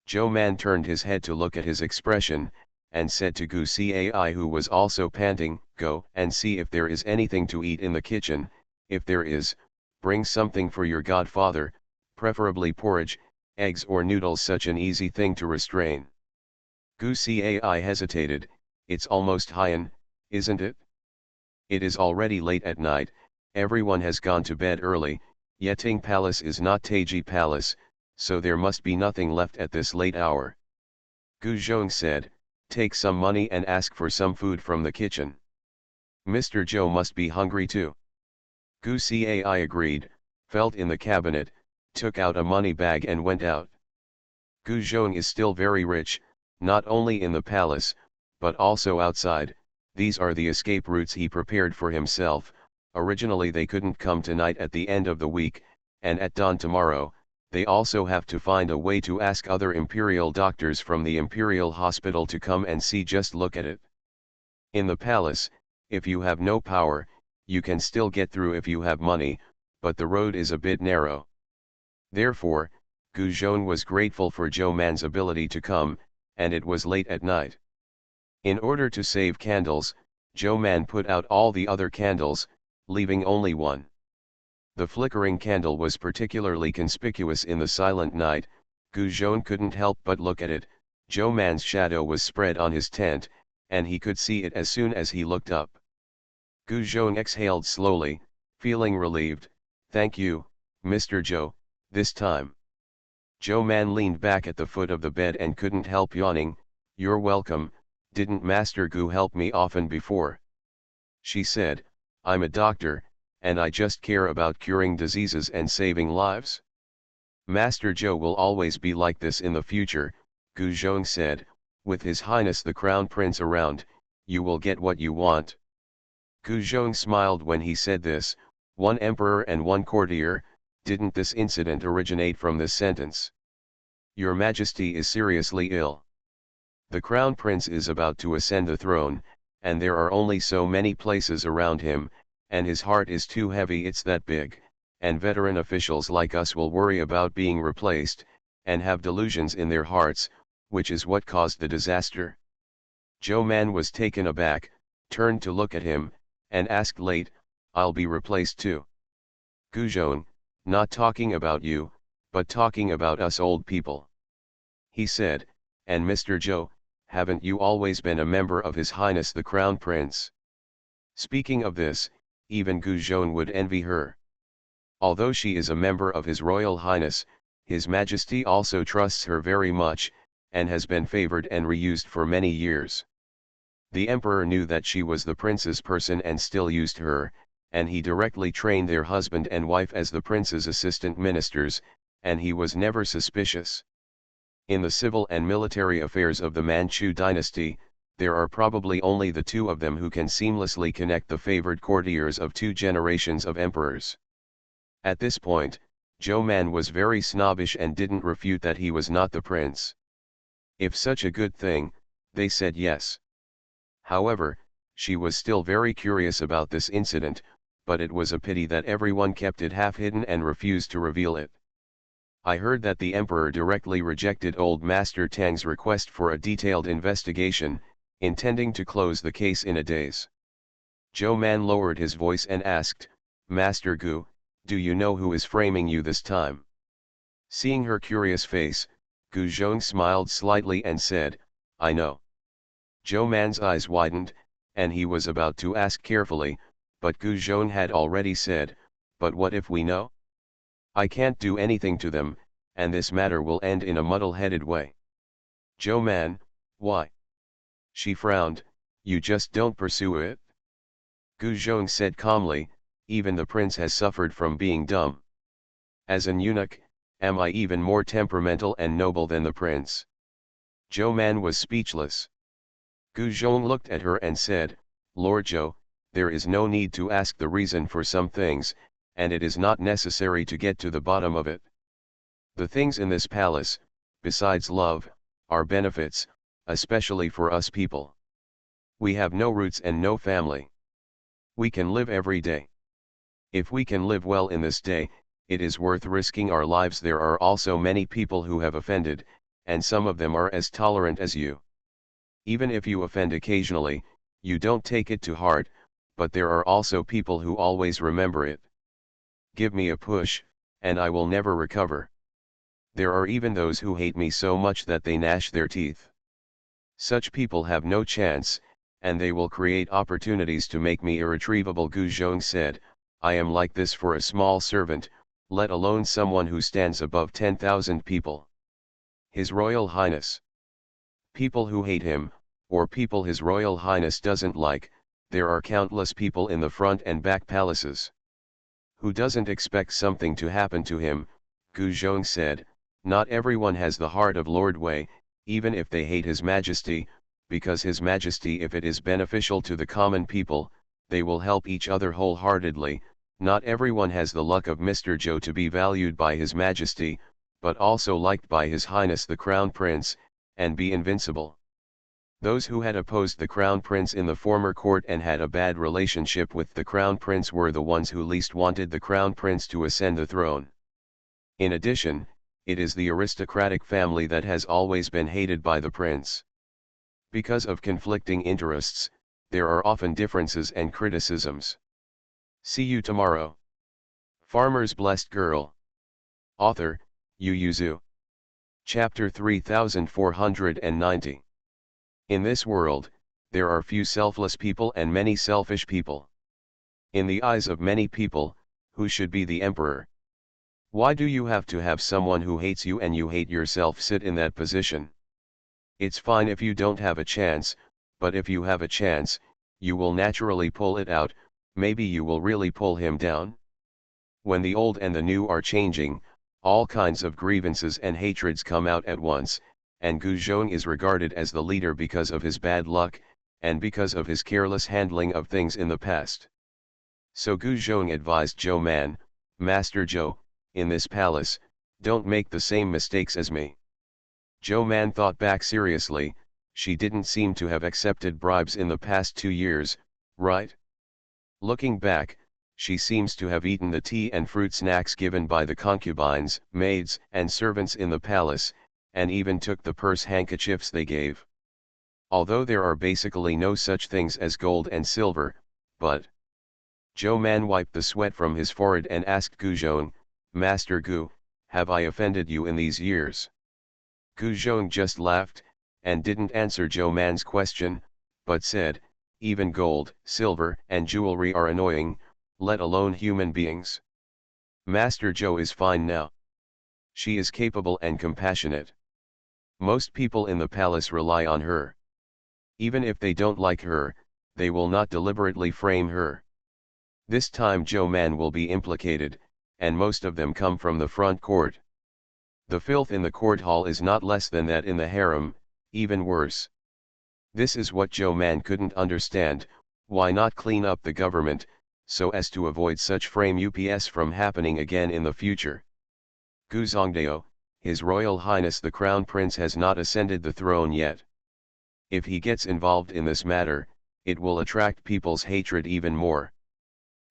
Zhou Man turned his head to look at his expression, and said to Gu Cai who was also panting, go and see if there is anything to eat in the kitchen, if there is, bring something for your godfather, preferably porridge, eggs or noodles, such an easy thing to restrain. Gu Cai hesitated, it's almost Haiyan, isn't it? It is already late at night, everyone has gone to bed early, Yeting Palace is not Taiji Palace, so there must be nothing left at this late hour. Gu Zhong said, take some money and ask for some food from the kitchen. Mr. Zhou must be hungry too. Gu Cai agreed, felt in the cabinet, took out a money bag and went out. Gu Zhong is still very rich, not only in the palace, but also outside. These are the escape routes he prepared for himself. Originally they couldn't come tonight at the end of the week, and at dawn tomorrow, they also have to find a way to ask other imperial doctors from the imperial hospital to come and see. Just look at it. In the palace, if you have no power, you can still get through if you have money, but the road is a bit narrow. Therefore, Gu Zhong was grateful for Zhou Man's ability to come, and it was late at night. In order to save candles, Zhou Man put out all the other candles, leaving only one. The flickering candle was particularly conspicuous in the silent night. Gu Zhong couldn't help but look at it. Zhou Man's shadow was spread on his tent, and he could see it as soon as he looked up. Gu Zhong exhaled slowly, feeling relieved. Thank you, Mr. Zhou, this time. Zhou Man leaned back at the foot of the bed and couldn't help yawning. You're welcome, didn't Master Gu help me often before? She said, I'm a doctor, and I just care about curing diseases and saving lives. Master Zhou will always be like this in the future, Gu Zhong said, with His Highness the Crown Prince around, you will get what you want. Gu Zhong smiled when he said this. One emperor and one courtier, didn't this incident originate from this sentence? Your Majesty is seriously ill. The Crown Prince is about to ascend the throne, and there are only so many places around him, and his heart is too heavy, it's that big, and veteran officials like us will worry about being replaced, and have delusions in their hearts, which is what caused the disaster. Zhou Man was taken aback, turned to look at him, and asked late, I'll be replaced too. Gu Zhong, not talking about you, but talking about us old people. He said, and Mr. Zhou, haven't you always been a member of His Highness the Crown Prince? Speaking of this, even Gu Zhong would envy her. Although she is a member of His Royal Highness, His Majesty also trusts her very much, and has been favored and reused for many years. The Emperor knew that she was the prince's person and still used her, and he directly trained their husband and wife as the prince's assistant ministers, and he was never suspicious. In the civil and military affairs of the Manchu dynasty, there are probably only the two of them who can seamlessly connect the favored courtiers of two generations of emperors. At this point, Zhou Man was very snobbish and didn't refute that he was not the prince. If such a good thing, they said yes. However, she was still very curious about this incident, but it was a pity that everyone kept it half hidden and refused to reveal it. I heard that the emperor directly rejected old Master Tang's request for a detailed investigation, intending to close the case in a daze. Zhou Man lowered his voice and asked, Master Gu, do you know who is framing you this time? Seeing her curious face, Gu Zhong smiled slightly and said, I know. Zhou Man's eyes widened, and he was about to ask carefully, but Gu Zhong had already said, but what if we know? I can't do anything to them, and this matter will end in a muddle-headed way. Zhou Man, why? She frowned, you just don't pursue it? Gu Zhong said calmly, even the prince has suffered from being dumb. As an eunuch, am I even more temperamental and noble than the prince? Zhou Man was speechless. Gu Zhong looked at her and said, Lord Zhou, there is no need to ask the reason for some things, and it is not necessary to get to the bottom of it. The things in this palace, besides love, are benefits, especially for us people. We have no roots and no family. We can live every day. If we can live well in this day, it is worth risking our lives. There are also many people who have offended, and some of them are as tolerant as you. Even if you offend occasionally, you don't take it to heart, but there are also people who always remember it. Give me a push, and I will never recover. There are even those who hate me so much that they gnash their teeth. Such people have no chance, and they will create opportunities to make me irretrievable, Gu Zhong said. I am like this for a small servant, let alone someone who stands above 10,000 people. His Royal Highness. People who hate him, or people His Royal Highness doesn't like, there are countless people in the front and back palaces. Who doesn't expect something to happen to him, Gu Zhong said. Not everyone has the heart of Lord Wei, even if they hate His Majesty, because His Majesty, if it is beneficial to the common people, they will help each other wholeheartedly. Not everyone has the luck of Mr. Zhou to be valued by His Majesty, but also liked by His Highness the Crown Prince, and be invincible. Those who had opposed the Crown Prince in the former court and had a bad relationship with the Crown Prince were the ones who least wanted the Crown Prince to ascend the throne. In addition, it is the aristocratic family that has always been hated by the prince. Because of conflicting interests, there are often differences and criticisms. See you tomorrow. Farmer's Blessed Girl. Author, Yu Yuzu. Chapter 3490. In this world, there are few selfless people and many selfish people. In the eyes of many people, who should be the emperor? Why do you have to have someone who hates you and you hate yourself sit in that position? It's fine if you don't have a chance, but if you have a chance, you will naturally pull it out. Maybe you will really pull him down. When the old and the new are changing, all kinds of grievances and hatreds come out at once, and Gu Zhong is regarded as the leader because of his bad luck, and because of his careless handling of things in the past. So Gu Zhong advised Zhou Man, Master Zhou, in this palace, don't make the same mistakes as me. Zhou Man thought back seriously. She didn't seem to have accepted bribes in the past 2 years, right? Looking back, she seems to have eaten the tea and fruit snacks given by the concubines, maids, and servants in the palace, and even took the purse handkerchiefs they gave. Although there are basically no such things as gold and silver, but... Zhou Man wiped the sweat from his forehead and asked Gu Zhong, Master Gu, have I offended you in these years? Gu Zhong just laughed, and didn't answer Zhou Man's question, but said, even gold, silver, and jewelry are annoying, let alone human beings. Master Zhou is fine now. She is capable and compassionate. Most people in the palace rely on her. Even if they don't like her, they will not deliberately frame her. This time Zhou Man will be implicated, and most of them come from the front court. The filth in the court hall is not less than that in the harem, even worse. This is what Zhou Man couldn't understand. Why not clean up the government, so as to avoid such frame ups from happening again in the future? Gu Zongdao, His Royal Highness the Crown Prince has not ascended the throne yet. If he gets involved in this matter, it will attract people's hatred even more.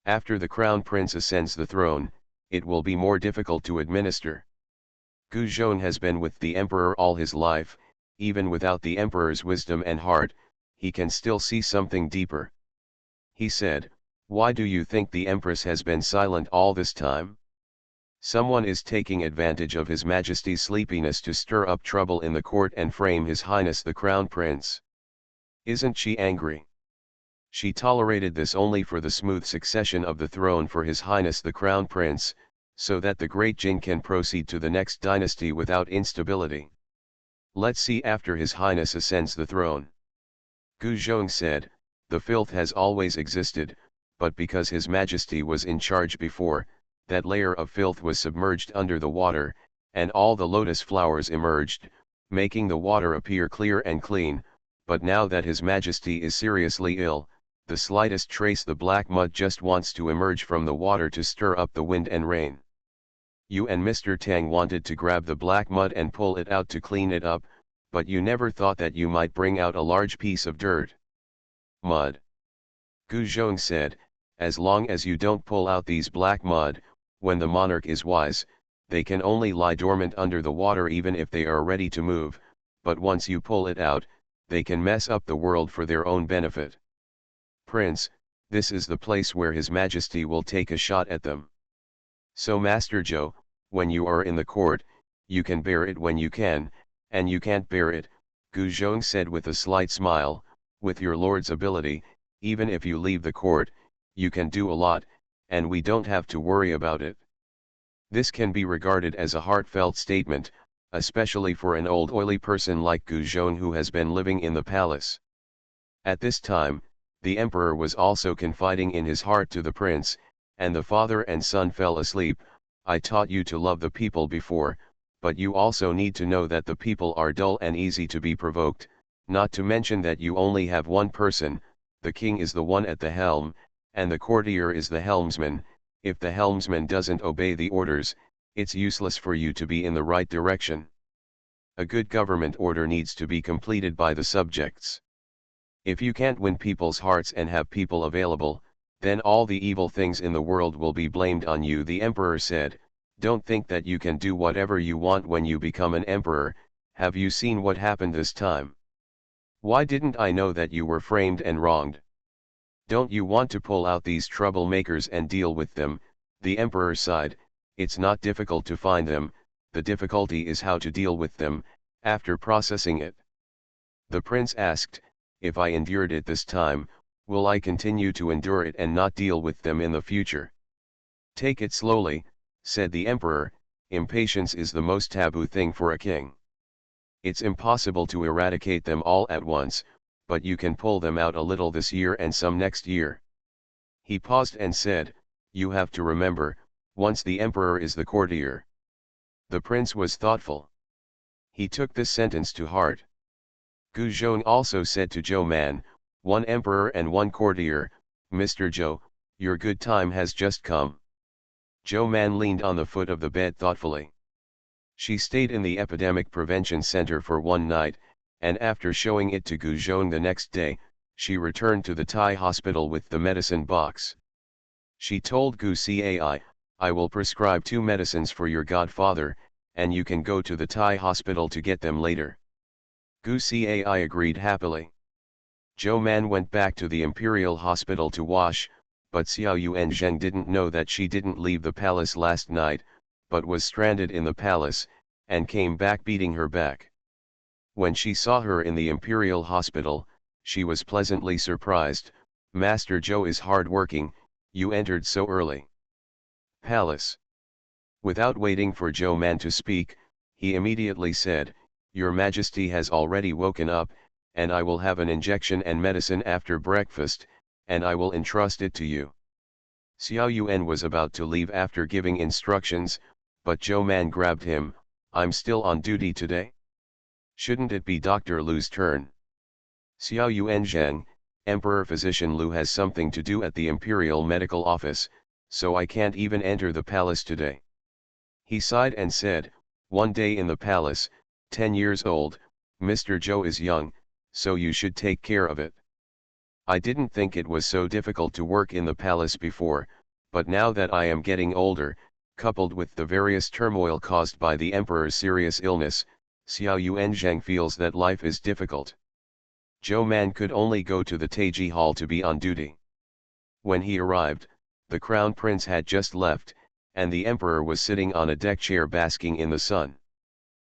After the Crown Prince ascends the throne, it will be more difficult to administer. Gu Zhong has been with the emperor all his life. Even without the emperor's wisdom and heart, he can still see something deeper. He said, why do you think the empress has been silent all this time? Someone is taking advantage of His Majesty's sleepiness to stir up trouble in the court and frame His Highness the Crown Prince. Isn't she angry? She tolerated this only for the smooth succession of the throne for His Highness the Crown Prince, so that the great Jin can proceed to the next dynasty without instability. Let's see after His Highness ascends the throne. Gu Zhong said, the filth has always existed, but because His Majesty was in charge before, that layer of filth was submerged under the water, and all the lotus flowers emerged, making the water appear clear and clean. But now that His Majesty is seriously ill, the slightest trace the black mud just wants to emerge from the water to stir up the wind and rain. You and Mr. Tang wanted to grab the black mud and pull it out to clean it up, but you never thought that you might bring out a large piece of dirt. Mud. Gu Zhong said, as long as you don't pull out these black mud, when the monarch is wise, they can only lie dormant under the water even if they are ready to move, but once you pull it out, they can mess up the world for their own benefit. Prince, this is the place where His Majesty will take a shot at them. So Master Zhou, when you are in the court, you can bear it when you can, and you can't bear it, Gu Zhong said with a slight smile, with your lord's ability, even if you leave the court, you can do a lot, and we don't have to worry about it. This can be regarded as a heartfelt statement, especially for an old oily person like Gu Zhong who has been living in the palace. At this time, the emperor was also confiding in his heart to the prince, and the father and son fell asleep. I taught you to love the people before, but you also need to know that the people are dull and easy to be provoked, not to mention that you only have one person, the king is the one at the helm, and the courtier is the helmsman. If the helmsman doesn't obey the orders, it's useless for you to be in the right direction. A good government order needs to be completed by the subjects. If you can't win people's hearts and have people available, then all the evil things in the world will be blamed on you. The emperor said, don't think that you can do whatever you want when you become an emperor. Have you seen what happened this time? Why didn't I know that you were framed and wronged? Don't you want to pull out these troublemakers and deal with them? The emperor sighed, it's not difficult to find them, the difficulty is how to deal with them, after processing it. The prince asked, if I endured it this time, will I continue to endure it and not deal with them in the future? Take it slowly, said the emperor, impatience is the most taboo thing for a king. It's impossible to eradicate them all at once, but you can pull them out a little this year and some next year. He paused and said, you have to remember, once the emperor is the courtier. The prince was thoughtful. He took this sentence to heart. Gu Zhong also said to Zhou Man, one emperor and one courtier, Mr. Zhou, your good time has just come. Zhou Man leaned on the foot of the bed thoughtfully. She stayed in the epidemic prevention center for one night, and after showing it to Gu Zhong the next day, she returned to the Thai hospital with the medicine box. She told Gu Cai, I will prescribe 2 medicines for your godfather, and you can go to the Thai hospital to get them later. Gu Cai agreed happily. Zhou Man went back to the imperial hospital to wash, but Xiao Yuanzheng didn't know that she didn't leave the palace last night, but was stranded in the palace, and came back beating her back. When she saw her in the imperial hospital, she was pleasantly surprised. Master Zhou is hard-working, you entered so early. Palace. Without waiting for Zhou Man to speak, he immediately said, Your Majesty has already woken up, and I will have an injection and medicine after breakfast, and I will entrust it to you. Xiao Yuan was about to leave after giving instructions, but Zhou Man grabbed him, I'm still on duty today? Shouldn't it be Dr. Lu's turn? Xiao Yuanzheng, Emperor Physician Lu has something to do at the Imperial Medical Office, so I can't even enter the palace today. He sighed and said, one day in the palace, 10 years old, Mr. Zhou is young, so you should take care of it. I didn't think it was so difficult to work in the palace before, but now that I am getting older, coupled with the various turmoil caused by the emperor's serious illness, Xiao Yuanzheng feels that life is difficult. Zhou Man could only go to the Taiji Hall to be on duty. When he arrived, the crown prince had just left, and the emperor was sitting on a deck chair basking in the sun.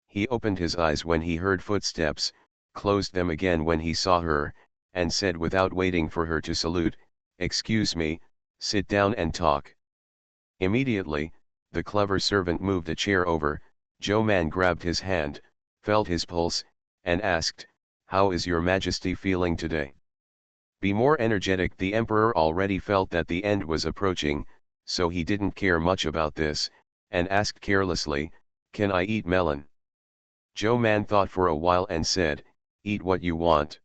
He opened his eyes when he heard footsteps, closed them again when he saw her, and said without waiting for her to salute, Excuse me, sit down and talk. Immediately, the clever servant moved a chair over. Zhou Man grabbed his hand, felt his pulse, and asked, How is your Majesty feeling today? Be more energetic. The emperor already felt that the end was approaching, so he didn't care much about this, and asked carelessly, Can I eat melon? Zhou Man thought for a while and said, Eat what you want.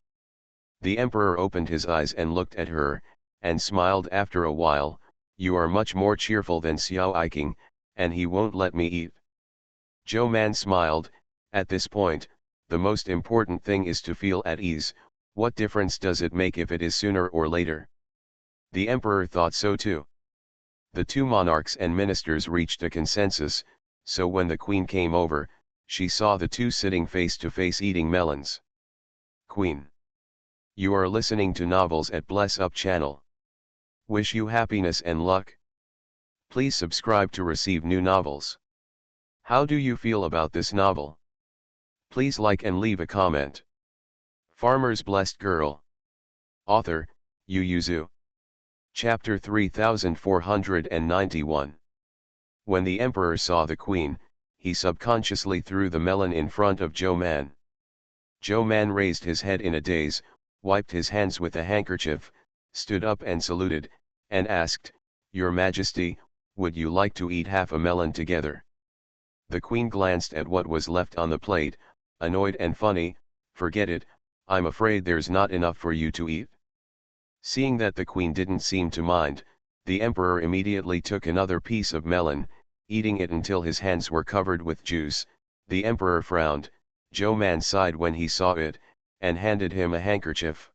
The emperor opened his eyes and looked at her, and smiled after a while, You are much more cheerful than Xiao Iking, and he won't let me eat. Zhou Man smiled, At this point, the most important thing is to feel at ease. What difference does it make if it is sooner or later? The emperor thought so too. The 2 monarchs and ministers reached a consensus, so when the queen came over, she saw the 2 sitting face to face eating melons. Queen. You are listening to novels at Bless Up channel. Wish you happiness and luck. Please subscribe to receive new novels. How do you feel about this novel? Please like and leave a comment. Farmer's Blessed Girl. Author, Yu Yuzu. Chapter 3491. When the emperor saw the queen, he subconsciously threw the melon in front of Zhou Man. Zhou Man raised his head in a daze, wiped his hands with a handkerchief, stood up and saluted, and asked, "Your Majesty, would you like to eat half a melon together?" The queen glanced at what was left on the plate, annoyed and funny. "Forget it, I'm afraid there's not enough for you to eat." Seeing that the queen didn't seem to mind, the emperor immediately took another piece of melon, eating it until his hands were covered with juice. The emperor frowned. Zhou Man sighed when he saw it, and handed him a handkerchief.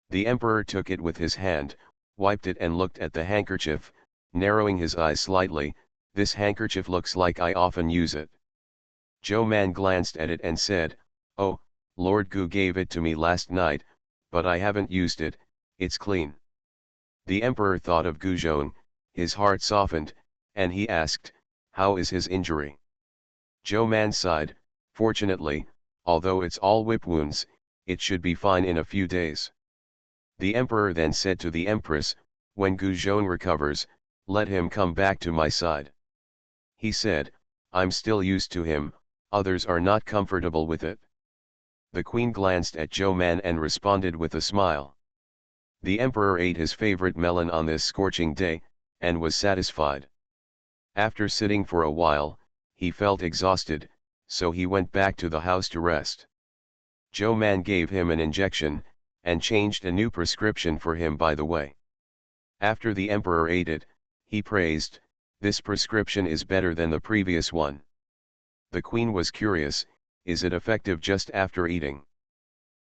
The emperor took it with his hand, wiped it and looked at the handkerchief, narrowing his eyes slightly. "This handkerchief looks like I often use it." Zhou Man glanced at it and said, "Oh, Lord Gu gave it to me last night, but I haven't used it. It's clean." The emperor thought of Guzhong, his heart softened, and he asked, "How is his injury?" Zhou Man sighed, "Fortunately, although it's all whip wounds, it should be fine in a few days." The emperor then said to the empress, "When Guzhong recovers, let him come back to my side." He said, "I'm still used to him, others are not comfortable with it." The queen glanced at Zhou Man and responded with a smile. The emperor ate his favorite melon on this scorching day, and was satisfied. After sitting for a while, he felt exhausted, so he went back to the house to rest. Zhou Man gave him an injection, and changed a new prescription for him by the way. After the emperor ate it, he praised, "This prescription is better than the previous one." The queen was curious, "Is it effective just after eating?"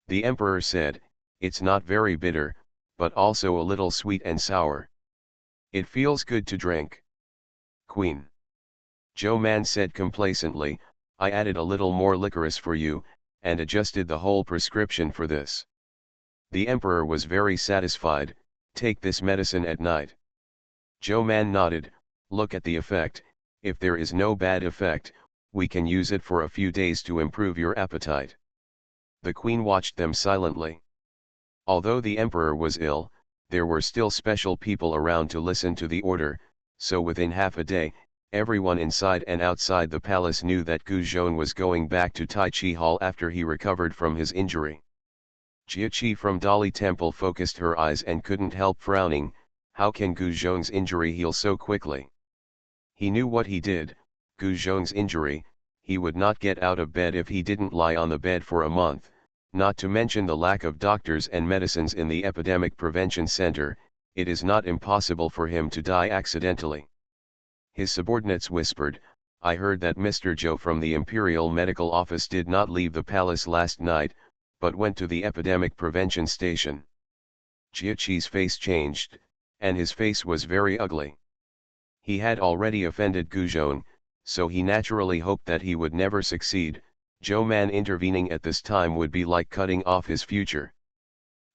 The emperor said, "It's not very bitter, but also a little sweet and sour. It feels good to drink." Queen. Zhou Man said complacently, "I added a little more licorice for you, and adjusted the whole prescription for this." The emperor was very satisfied. "Take this medicine at night." Zhou Man nodded, "Look at the effect. If there is no bad effect, we can use it for a few days to improve your appetite." The queen watched them silently. Although the emperor was ill, there were still special people around to listen to the order, so within half a day, everyone inside and outside the palace knew that Guzhong was going back to Tai Chi Hall after he recovered from his injury. Jia from Dali Temple focused her eyes and couldn't help frowning. How can Guzhong's injury heal so quickly? He knew what he did. Guzhong's injury, he would not get out of bed if he didn't lie on the bed for a month. Not to mention the lack of doctors and medicines in the Epidemic Prevention Center, it is not impossible for him to die accidentally. His subordinates whispered, "I heard that Mr. Zhou from the Imperial Medical Office did not leave the palace last night, but went to the Epidemic Prevention Station." Jia face changed, and his face was very ugly. He had already offended Guzhong, so he naturally hoped that he would never succeed. Zhou Man intervening at this time would be like cutting off his future.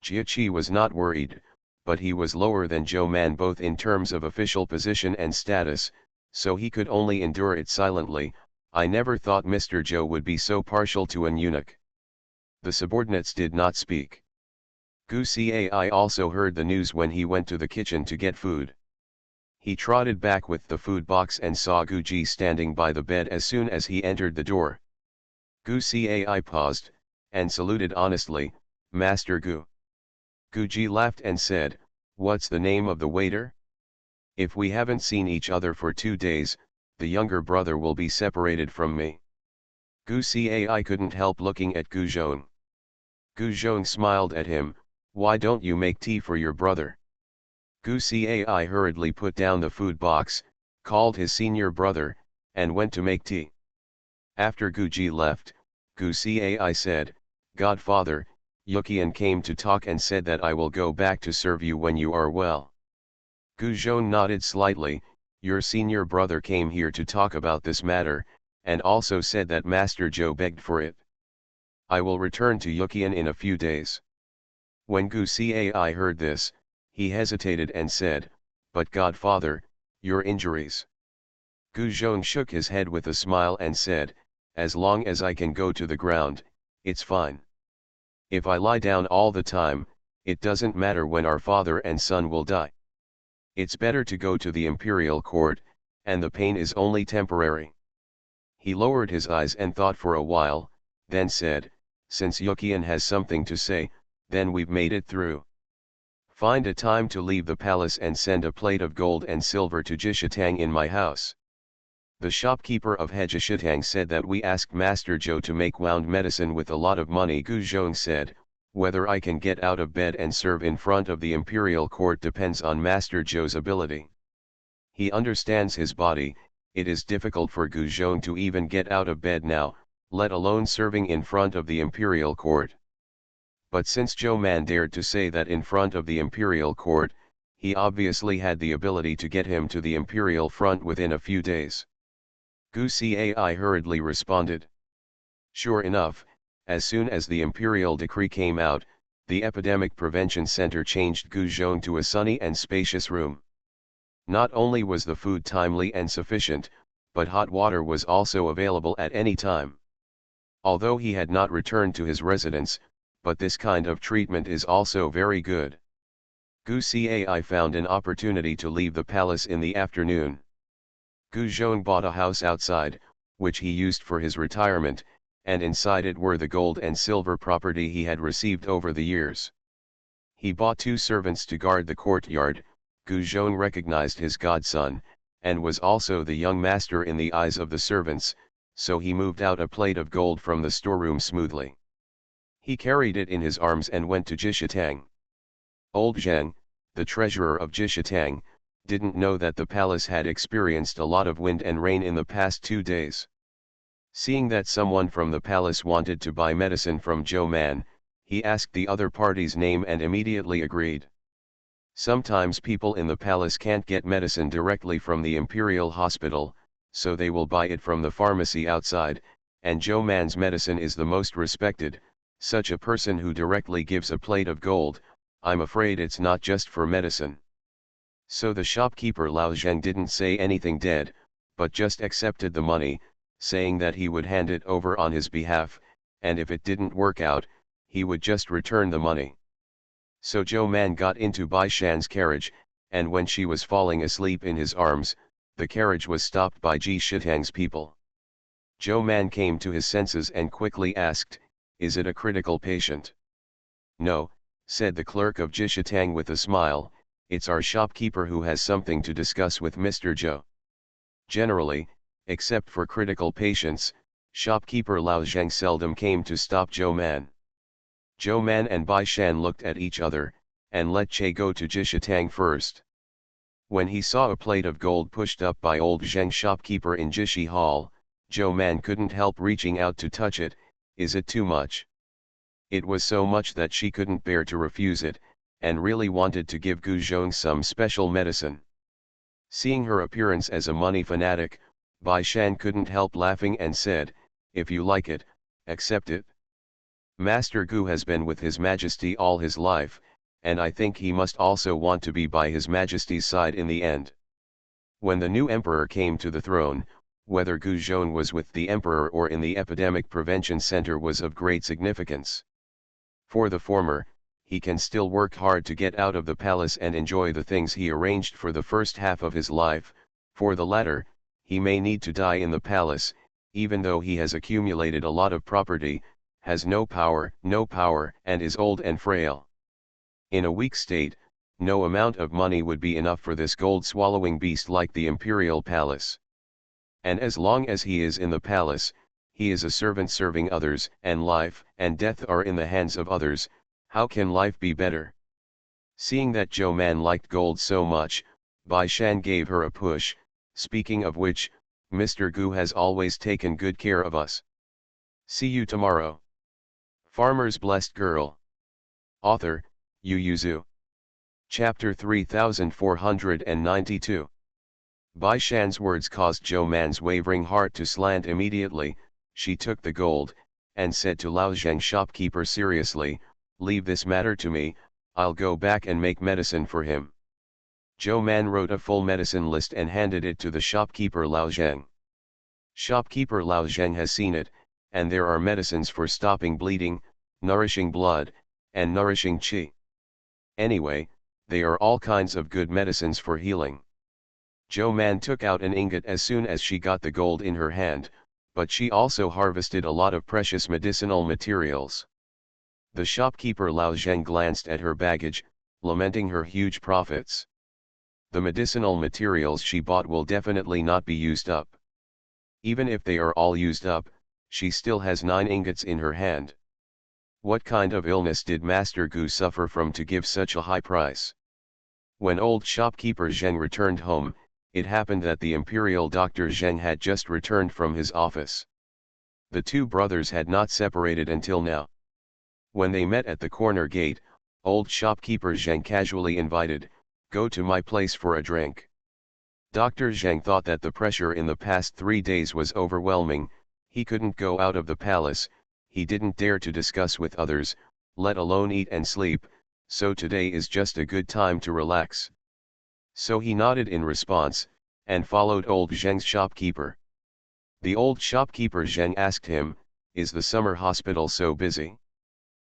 Jia was not worried, but he was lower than Zhou Man both in terms of official position and status, so he could only endure it silently. "I never thought Mr. Zhou would be so partial to an eunuch." The subordinates did not speak. Gu Cai also heard the news when he went to the kitchen to get food. He trotted back with the food box and saw Gu Ji standing by the bed as soon as he entered the door. Gu Cai paused, and saluted honestly, "Master Gu." Gu Ji laughed and said, "What's the name of the waiter? If we haven't seen each other for 2 days, the younger brother will be separated from me." Gu Cai couldn't help looking at Guzhong. Guzhong smiled at him, "Why don't you make tea for your brother?" Gu Cai hurriedly put down the food box, called his senior brother, and went to make tea. After Gu Ji left, Gu Cai said, "Godfather, Yukian came to talk and said that I will go back to serve you when you are well." Guzhong nodded slightly. "Your senior brother came here to talk about this matter, and also said that Master Zhou begged for it. I will return to Yukian in a few days." When Gu Cai heard this, he hesitated and said, "But Godfather, your injuries." Guzhong shook his head with a smile and said, "As long as I can go to the ground, it's fine. If I lie down all the time, it doesn't matter when our father and son will die." It's better to go to the imperial court, and the pain is only temporary. He lowered his eyes and thought for a while, then said, since Yukian has something to say, then we've made it through. Find a time to leave the palace and send a plate of gold and silver to Jishitang in my house. The shopkeeper of Hejishitang said that we asked Master Zhou to make wound medicine with a lot of money. Gu Zhong said, whether I can get out of bed and serve in front of the imperial court depends on Master Zhou's ability. He understands his body, it is difficult for Gu Zhong to even get out of bed now, let alone serving in front of the imperial court. But since Zhou Man dared to say that in front of the imperial court, he obviously had the ability to get him to the imperial front within a few days. Gu Cai hurriedly responded. Sure enough, as soon as the imperial decree came out, the epidemic prevention center changed Gu Zhong to a sunny and spacious room. Not only was the food timely and sufficient, but hot water was also available at any time. Although he had not returned to his residence, but this kind of treatment is also very good. Gu Cai found an opportunity to leave the palace in the afternoon. Gu Zhong bought a house outside, which he used for his retirement, and inside it were the gold and silver property he had received over the years. He bought 2 servants to guard the courtyard. Gu Zhong recognized his godson, and was also the young master in the eyes of the servants, so he moved out a plate of gold from the storeroom smoothly. He carried it in his arms and went to Jishitang. Old Zhang, the treasurer of Jishitang, didn't know that the palace had experienced a lot of wind and rain in the past 2 days. Seeing that someone from the palace wanted to buy medicine from Zhou Man, he asked the other party's name and immediately agreed. Sometimes people in the palace can't get medicine directly from the imperial hospital, so they will buy it from the pharmacy outside, and Zhou Man's medicine is the most respected. Such a person who directly gives a plate of gold, I'm afraid it's not just for medicine. So the shopkeeper Lao Zheng didn't say anything dead, but just accepted the money, saying that he would hand it over on his behalf, and if it didn't work out, he would just return the money. So Zhou Man got into Bai Shan's carriage, and when she was falling asleep in his arms, the carriage was stopped by Ji Shitang's people. Zhou Man came to his senses and quickly asked, is it a critical patient? No, said the clerk of Jishitang with a smile, it's our shopkeeper who has something to discuss with Mr. Zhou. Generally, except for critical patients, shopkeeper Lao Zheng seldom came to stop Zhou Man. Zhou Man and Bai Shan looked at each other, and let Che go to Jishitang first. When he saw a plate of gold pushed up by old Zheng shopkeeper in Jishi Hall, Zhou Man couldn't help reaching out to touch it. Is it too much? It was so much that she couldn't bear to refuse it, and really wanted to give Gu Zhong some special medicine. Seeing her appearance as a money fanatic, Bai Shan couldn't help laughing and said, if you like it, accept it. Master Gu has been with His Majesty all his life, and I think he must also want to be by His Majesty's side in the end. When the new emperor came to the throne, whether Gu Zhong was with the emperor or in the epidemic prevention center was of great significance. For the former, he can still work hard to get out of the palace and enjoy the things he arranged for the first half of his life. For the latter, he may need to die in the palace, even though he has accumulated a lot of property, has no power, and is old and frail. In a weak state, no amount of money would be enough for this gold-swallowing beast like the imperial palace. And as long as he is in the palace, he is a servant serving others, and life and death are in the hands of others. How can life be better? Seeing that Zhou Man liked gold so much, Bai Shan gave her a push. Speaking of which, Mr. Gu has always taken good care of us. See you tomorrow. Farmer's Blessed Girl. Author, Yu Yuzu. Chapter 3492. Bai Shan's words caused Zhou Man's wavering heart to slant immediately. She took the gold, and said to Lao Zheng shopkeeper seriously, leave this matter to me, I'll go back and make medicine for him. Zhou Man wrote a full medicine list and handed it to the shopkeeper Lao Zheng. Shopkeeper Lao Zheng has seen it, and there are medicines for stopping bleeding, nourishing blood, and nourishing qi. Anyway, They are all kinds of good medicines for healing. Zhou Man took out an ingot as soon as she got the gold in her hand, but she also harvested a lot of precious medicinal materials. The shopkeeper Lao Zheng glanced at her baggage, lamenting her huge profits. The medicinal materials she bought will definitely not be used up. Even if they are all used up, she still has 9 ingots in her hand. What kind of illness did Master Gu suffer from to give such a high price? When old shopkeeper Zheng returned home, it happened that the imperial doctor Zheng had just returned from his office. The two brothers had not separated until now. When they met at the corner gate, old shopkeeper Zheng casually invited, "Go to my place for a drink." Dr. Zheng thought that the pressure in the past 3 days was overwhelming. He couldn't go out of the palace, he didn't dare to discuss with others, let alone eat and sleep, so today is just a good time to relax. So he nodded in response, and followed old Zheng's shopkeeper. The old shopkeeper Zheng asked him, "Is the summer hospital so busy?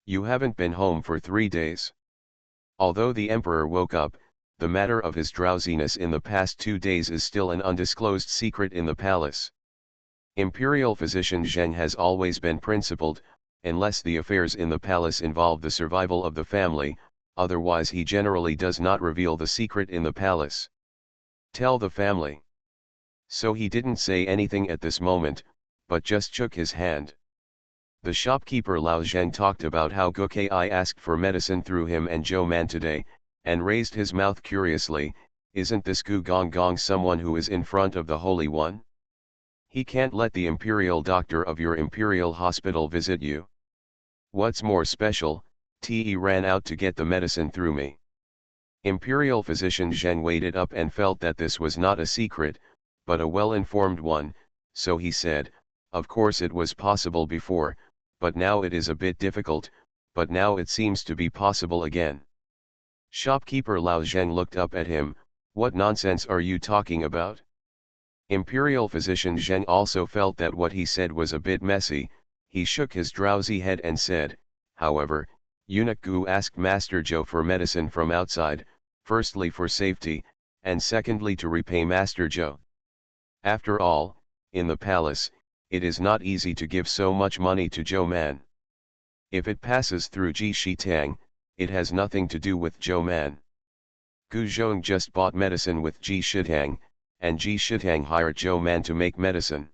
You haven't been home for 3 days." Although the emperor woke up, the matter of his drowsiness in the past 2 days is still an undisclosed secret in the palace. Imperial physician Zheng has always been principled, unless the affairs in the palace involve the survival of the family, otherwise he generally does not reveal the secret in the palace. Tell the family. So he didn't say anything at this moment, but just shook his hand. The shopkeeper Lao Zheng talked about how Gukai asked for medicine through him and Zhou Man today, and raised his mouth curiously. "Isn't this Gu Gong Gong someone who is in front of the Holy One? He can't let the imperial doctor of your imperial hospital visit you. What's more special, Te ran out to get the medicine through me." Imperial physician Zheng waited up and felt that this was not a secret, but a well-informed one, so he said, "Of course it was possible before, but now it is a bit difficult, but now it seems to be possible again." Shopkeeper Lao Zheng looked up at him, "What nonsense are you talking about?" Imperial physician Zheng also felt that what he said was a bit messy. He shook his drowsy head and said, "However, eunuch Gu asked Master Zhou for medicine from outside, firstly for safety, and secondly to repay Master Zhou. After all, in the palace, it is not easy to give so much money to Zhou Man. If it passes through Ji Shitang, it has nothing to do with Zhou Man. Gu Zhong just bought medicine with Ji Shitang, and Ji Shitang hired Zhou Man to make medicine.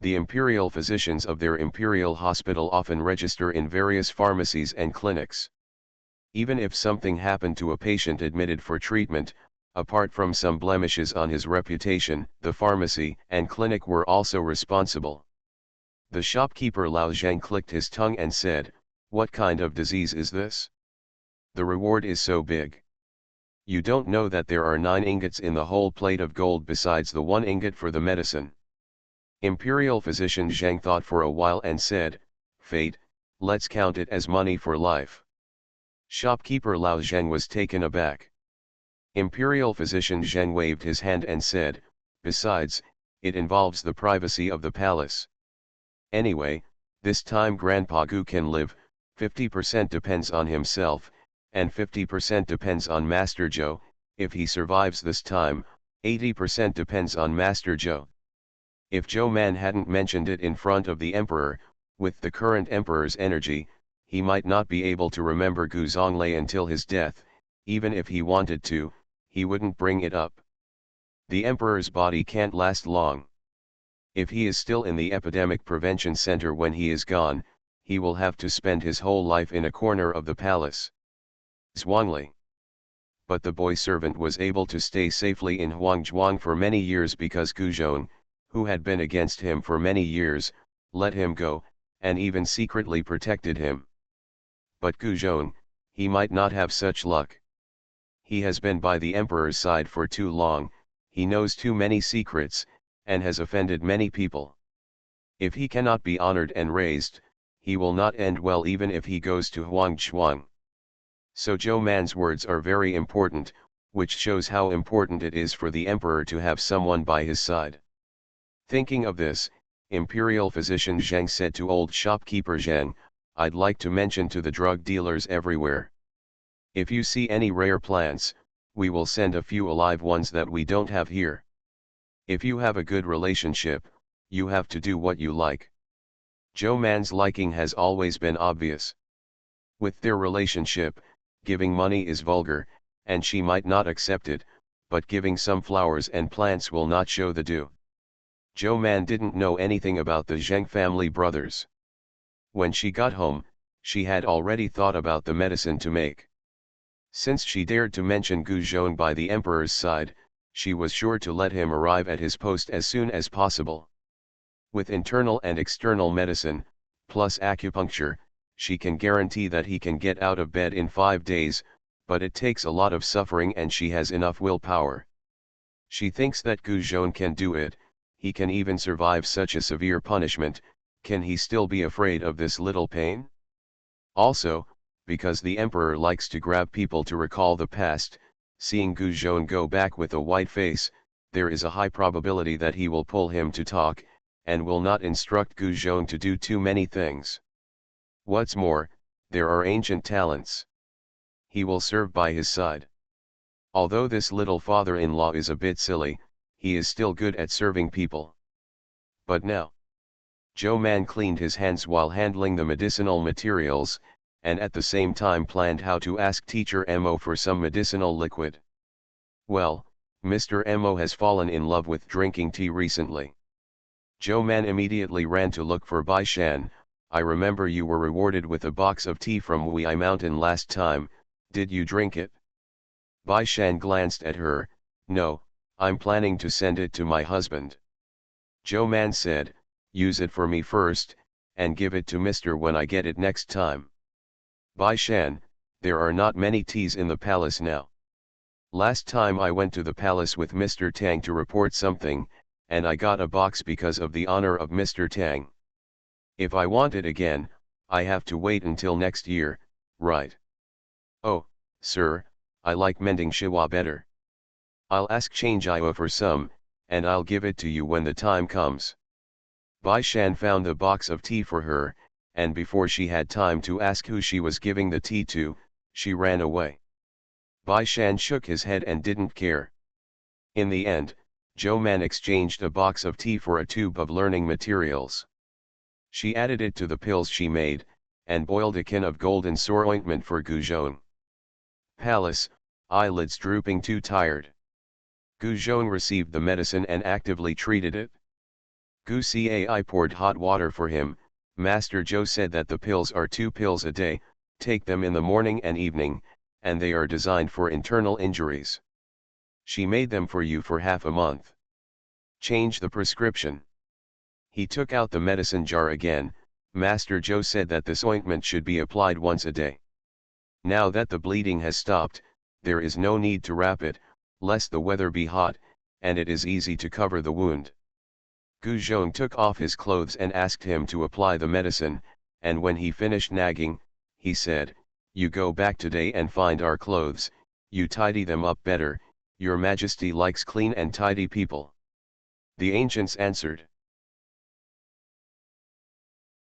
The imperial physicians of their imperial hospital often register in various pharmacies and clinics. Even if something happened to a patient admitted for treatment, apart from some blemishes on his reputation, the pharmacy and clinic were also responsible." The shopkeeper Lao Zheng clicked his tongue and said, "What kind of disease is this? The reward is so big. You don't know that there are 9 ingots in the whole plate of gold besides the 1 ingot for the medicine." Imperial physician Zheng thought for a while and said, "Fate, let's count it as money for life." Shopkeeper Lao Zheng was taken aback. Imperial physician Zheng waved his hand and said, "Besides, it involves the privacy of the palace. Anyway, this time Grandpa Gu can live, 50% depends on himself, and 50% depends on Master Zhou. If he survives this time, 80% depends on Master Zhou." If Zhou Man hadn't mentioned it in front of the emperor, with the current emperor's energy, he might not be able to remember Gu Zonglei until his death. Even if he wanted to, he wouldn't bring it up. The emperor's body can't last long. If he is still in the epidemic prevention center when he is gone, he will have to spend his whole life in a corner of the palace. Zhuangli. But the boy servant was able to stay safely in Huangzhuang for many years because Gu Zhong, who had been against him for many years, let him go, and even secretly protected him. But Gu Zhong, he might not have such luck. He has been by the emperor's side for too long, he knows too many secrets, and has offended many people. If he cannot be honored and raised, he will not end well even if he goes to Huangzhuang. So Zhou Man's words are very important, which shows how important it is for the emperor to have someone by his side. Thinking of this, imperial physician Zheng said to old shopkeeper Zheng, "I'd like to mention to the drug dealers everywhere. If you see any rare plants, we will send a few alive ones that we don't have here. If you have a good relationship, you have to do what you like. Joe Man's liking has always been obvious. With their relationship, giving money is vulgar, and she might not accept it, but giving some flowers and plants will not show the do. Joe Man didn't know anything about the Zheng family brothers. When she got home, she had already thought about the medicine to make. Since she dared to mention Gu Zhong by the emperor's side, she was sure to let him arrive at his post as soon as possible. With internal and external medicine, plus acupuncture, she can guarantee that he can get out of bed in 5 days, but it takes a lot of suffering and she has enough willpower. She thinks that Gu Zhong can do it. He can even survive such a severe punishment. Can he still be afraid of this little pain? Also, because the emperor likes to grab people to recall the past, seeing Gu Zhong go back with a white face, there is a high probability that he will pull him to talk, and will not instruct Gu Zhong to do too many things. What's more, there are ancient talents. He will serve by his side. Although this little father-in-law is a bit silly, he is still good at serving people. But now, Joe Man cleaned his hands while handling the medicinal materials, and at the same time planned how to ask teacher Mo for some medicinal liquid. Well, Mr. Mo has fallen in love with drinking tea recently. Joe Man immediately ran to look for Bai Shan. I remember you were rewarded with a box of tea from Wei Mountain last time, did you drink it? Bai Shan glanced at her. No, I'm planning to send it to my husband. Joe Man said, use it for me first, and give it to Mr. when I get it next time. Bai Shan, there are not many teas in the palace now. Last time I went to the palace with Mr. Tang to report something, and I got a box because of the honor of Mr. Tang. If I want it again, I have to wait until next year, right? Oh, sir, I like mending Shiwa better. I'll ask Changjia for some, and I'll give it to you when the time comes. Bai Shan found the box of tea for her, and before she had time to ask who she was giving the tea to, she ran away. Bai Shan shook his head and didn't care. In the end, Joe Man exchanged a box of tea for a tube of learning materials. She added it to the pills she made, and boiled a can of golden sore ointment for Gu Zhong. Palace, eyelids drooping, too tired. Gu Zhong received the medicine and actively treated it. Gu Cai poured hot water for him. Master Zhou said that the pills are 2 pills a day, take them in the morning and evening, and they are designed for internal injuries. She made them for you for half a month. Change the prescription. He took out the medicine jar again. Master Zhou said that this ointment should be applied once a day. Now that the bleeding has stopped, there is no need to wrap it, lest the weather be hot, and it is easy to cover the wound. Gu Zhong took off his clothes and asked him to apply the medicine, and when he finished nagging, he said, you go back today and find our clothes, you tidy them up better, your majesty likes clean and tidy people. The ancients answered.